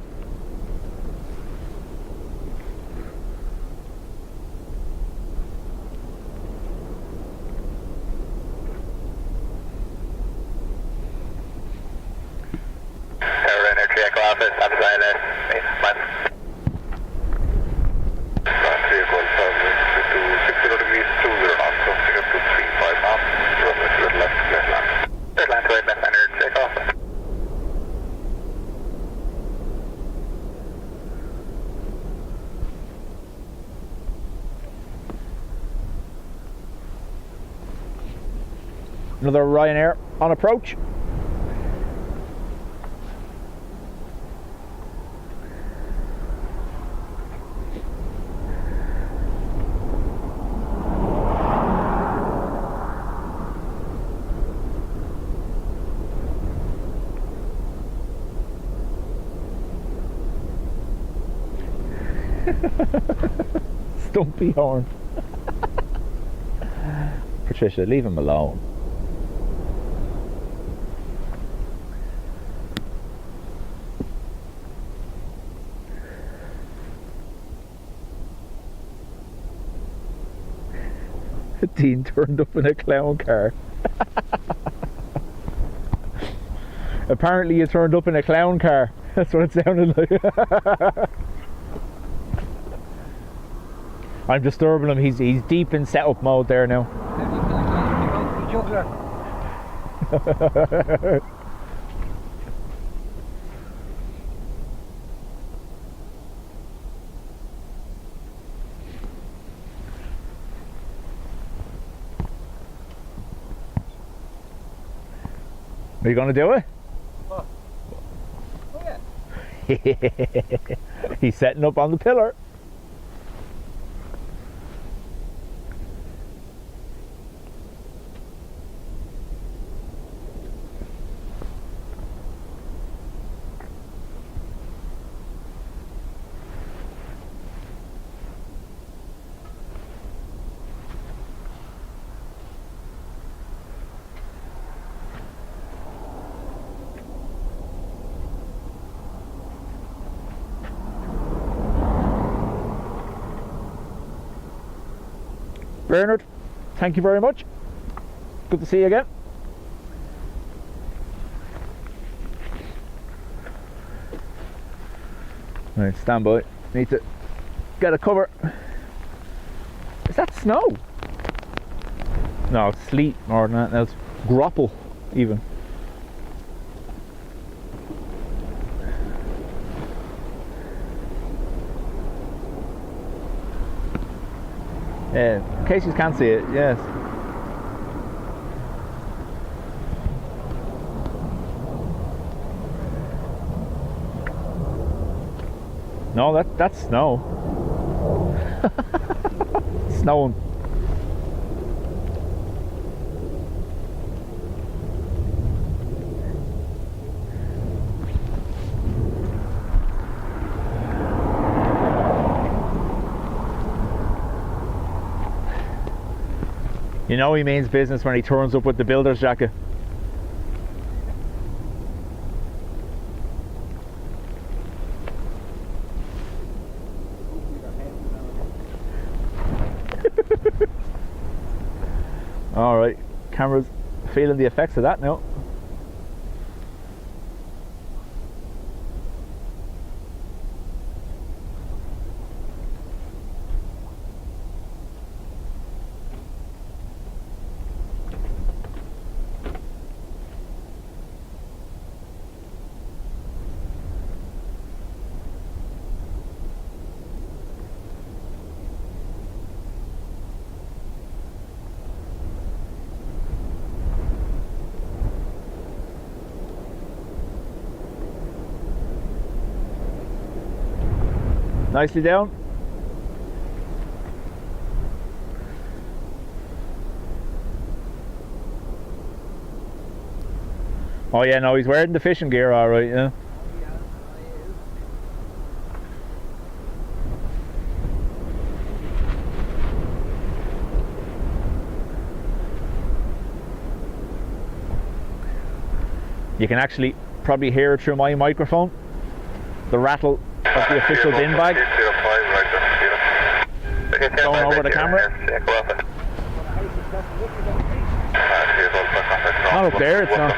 Another Ryanair on approach. Stumpy horn. Patricia, leave him alone. Dean turned up in a clown car. Apparently you turned up in a clown car. That's what it sounded like. I'm disturbing him. He's deep in setup mode there now. Are you going to do it? What? Oh yeah. He's setting up on the pillar. Bernard, thank you very much. Good to see you again. Right, stand by. Need to get a cover. Is that snow? No, it's sleet more than that. It's grapple even. Yeah, in case you can't see it, yes. No, that's snow. Snowing. You know he means business when he turns up with the builder's jacket. Alright, camera's feeling the effects of that now. Nicely down. Oh yeah, no, he's wearing the fishing gear alright, yeah. You can actually probably hear it through my microphone, the rattle of the official bin bag going over the camera. Not up there, it's not.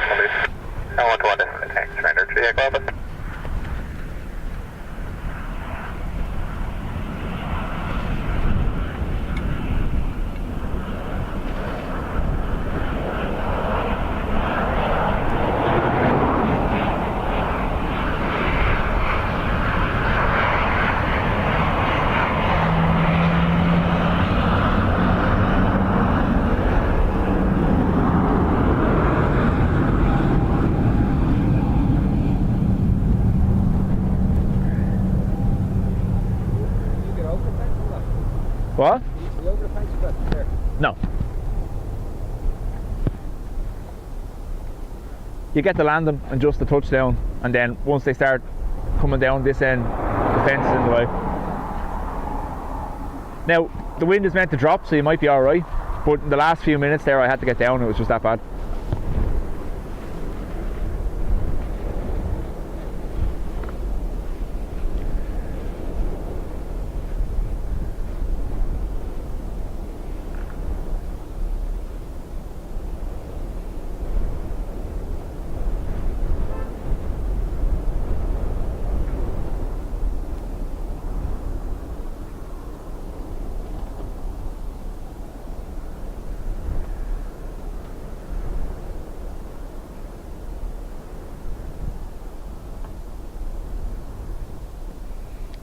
What? You over the fence a bit there? No. You get the landing and just the touchdown, and then once they start coming down this end, the fence is in the way. Now, the wind is meant to drop, so you might be alright, but in the last few minutes there I had to get down, it was just that bad.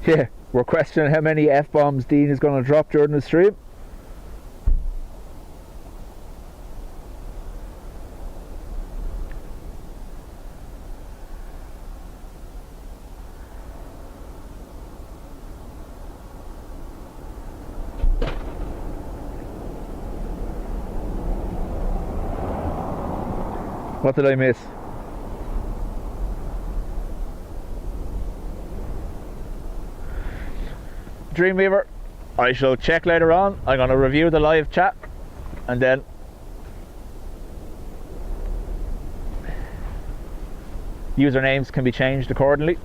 Yeah, we're questioning how many F-bombs Dean is going to drop during the stream. What did I miss? Dreamweaver, I shall check later on. I'm going to review the live chat and then usernames can be changed accordingly.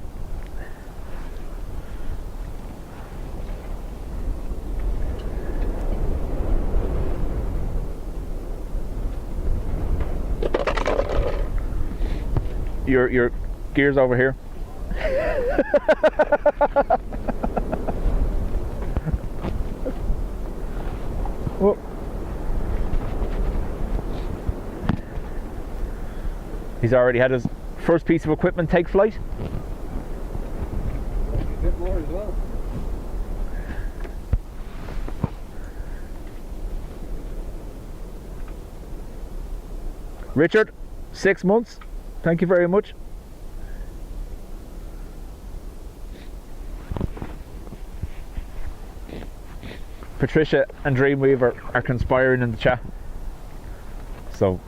Your gear's over here. Whoa. He's already had his first piece of equipment take flight. A bit more as well. Richard, 6 months. Thank you very much. Patricia and Dreamweaver are conspiring in the chat. So,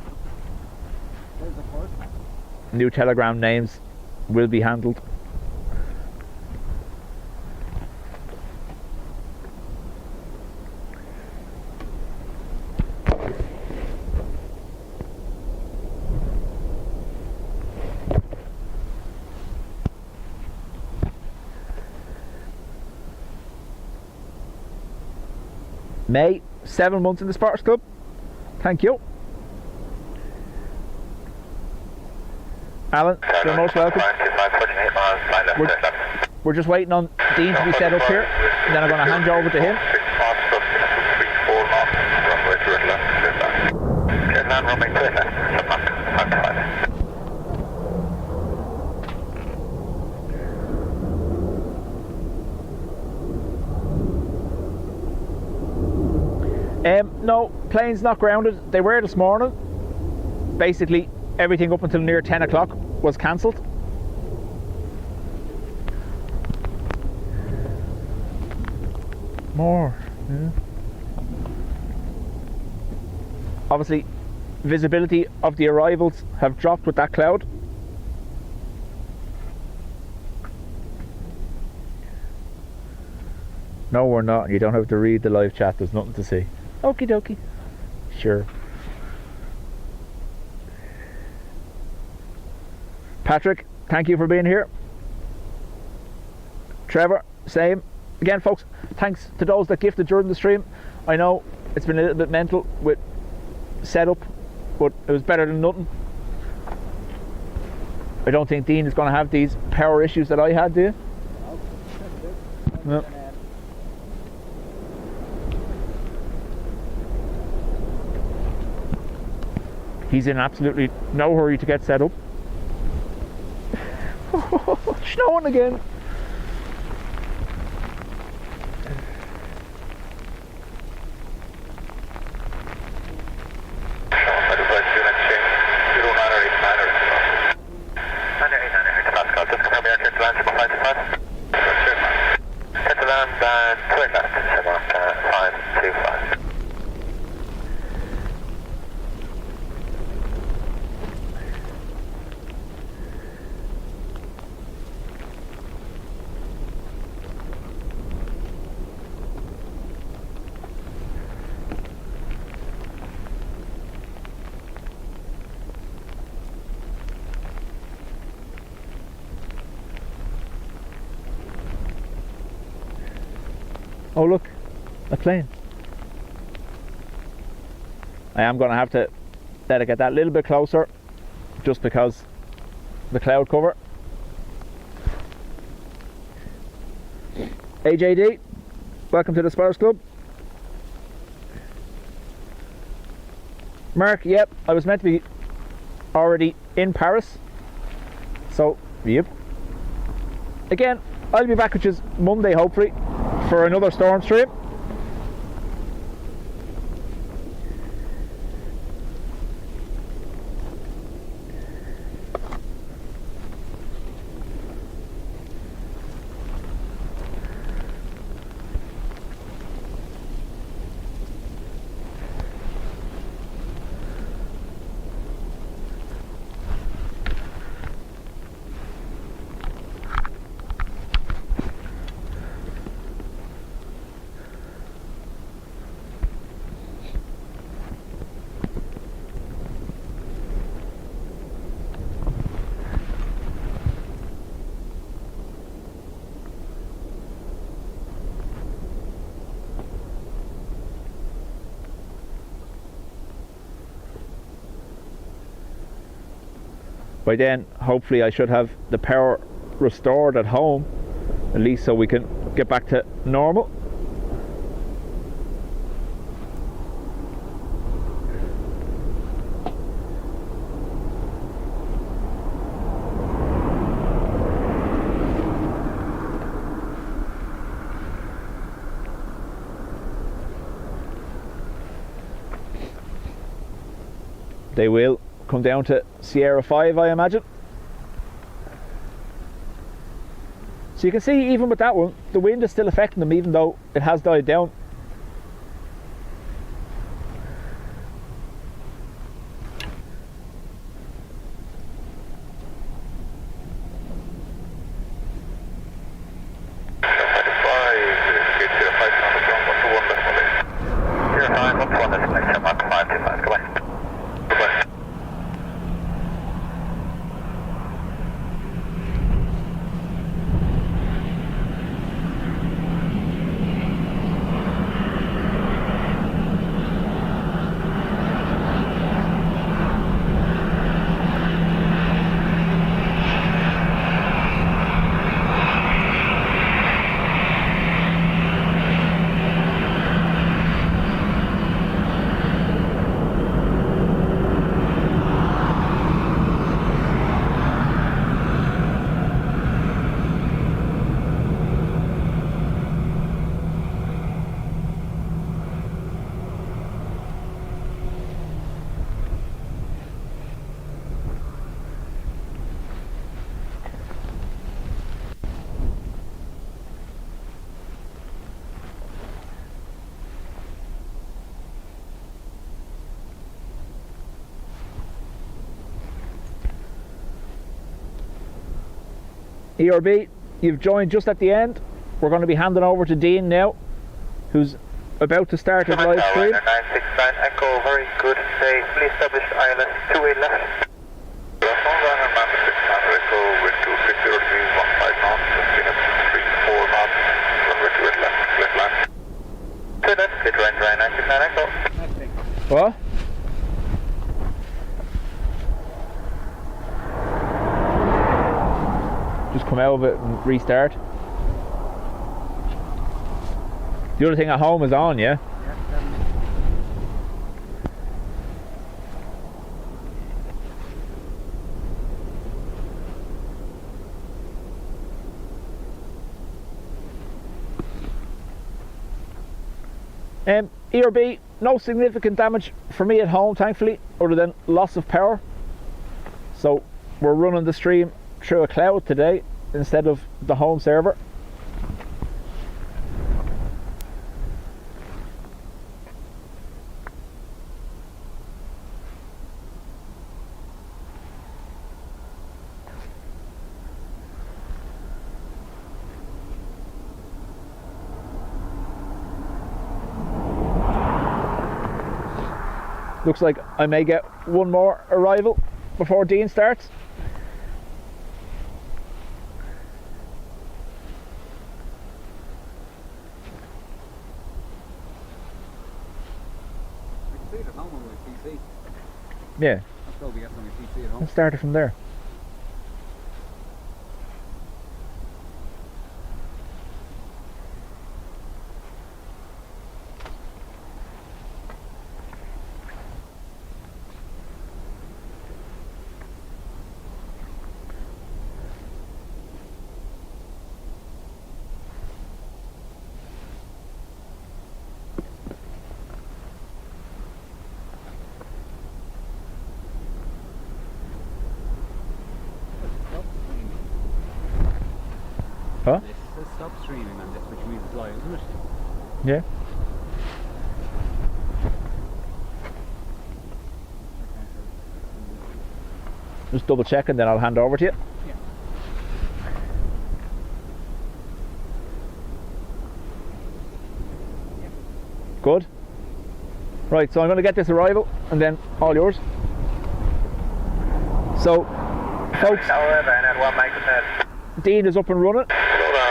new Telegram names will be handled. May, 7 months in the Sparks Club. Thank you. Alan, you're most welcome. We're just waiting on Dean to be set up here, and then I'm going to hand you over to him. No, plane's not grounded. They were this morning. Basically, everything up until near 10 o'clock was cancelled. More. Yeah. Obviously, visibility of the arrivals have dropped with that cloud. No, we're not. You don't have to read the live chat. There's nothing to see. Okie dokie. Sure. Patrick, thank you for being here. Trevor, same. Again, folks, thanks to those that gifted during the stream. I know it's been a little bit mental with setup, but it was better than nothing. I don't think Dean is going to have these power issues that I had, do you? No. He's in absolutely no hurry to get set up. Snowing again. Oh look, a plane. I am going to have to let it get that little bit closer just because the cloud cover. AJD, welcome to the Spires Club. Mark, yep, I was meant to be already in Paris. So, yep. Again, I'll be back, which is Monday hopefully, for another storm stream. By then, hopefully I should have the power restored at home, at least so we can get back to normal. They will come down to Sierra 5, I imagine. So you can see, even with that one, the wind is still affecting them, even though it has died down. ERB, you've joined just at the end. We're going to be handing over to Dean now, who's about to start his live stream. 969 Echo, very good day. Please establish island 28 left. Runner 600 Echo with 260 degrees, 15 knots, we have 34 knots, runway 28 left, left line. So that's it, range 969 Echo. What? Just come out of it and restart. The other thing at home is on, yeah? ERB, no significant damage for me at home, thankfully, other than loss of power. So we're running the stream through a cloud today instead of the home server. Looks like I may get one more arrival before Dean starts. We can see it at home on my PC. Yeah, That's how we get on my PC at home. let's start it from there. Huh? This says stop streaming on this, which means it's live, isn't it? Yeah. Just double check and then I'll hand over to you. Yeah. Good. Right, so I'm going to get this arrival and then all yours. So, folks, Dean is up and running.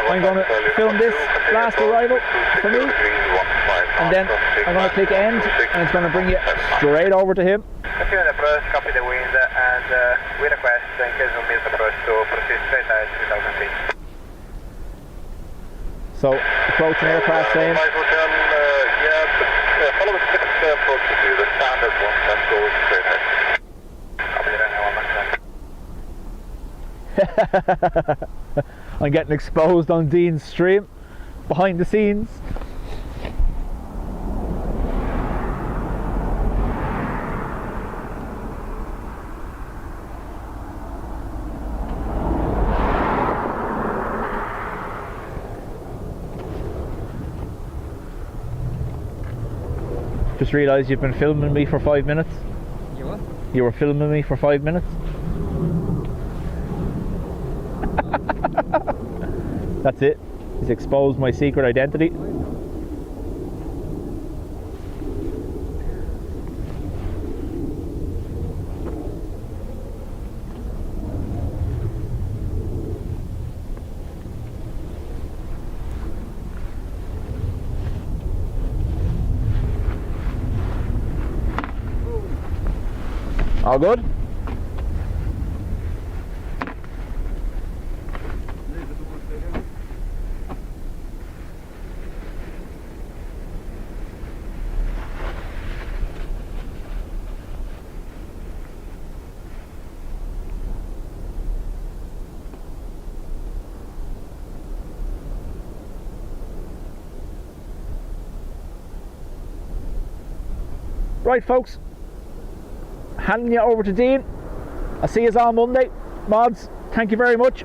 I'm going to film this last arrival for me, and then I'm going to click end, and it's going to bring you straight over to him. If you're in approach, copy the wind, and we request in case we miss approach to proceed straight ahead 2,000 feet. So, approaching aircraft saying, follow the sixth approach to the standard one that goes straight ahead. Copy that now, I'm getting exposed on Dean's stream, behind the scenes. Just realised you've been filming me for 5 minutes. You what? You were filming me for 5 minutes. That's it. He's exposed my secret identity. All good? Right, folks, handing you over to Dean. I'll see you on Monday. Mods, thank you very much.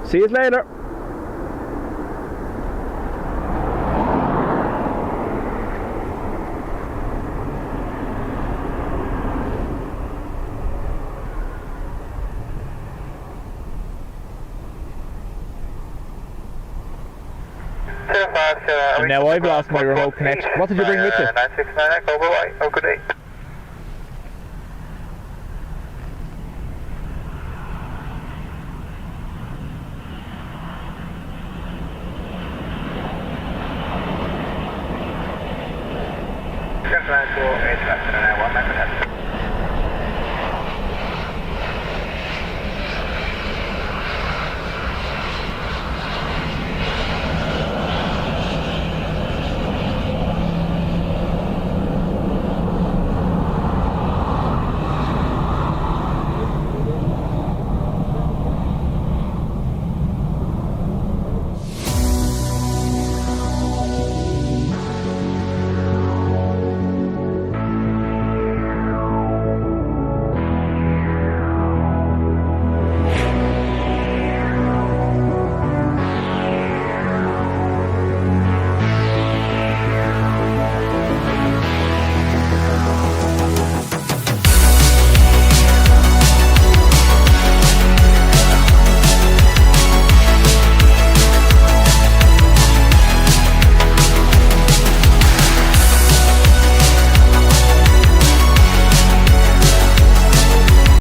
See you later. And now I've lost my remote connection. What did you bring with you? 969 over right. Oh, good day. Just 948 left and 1 minute.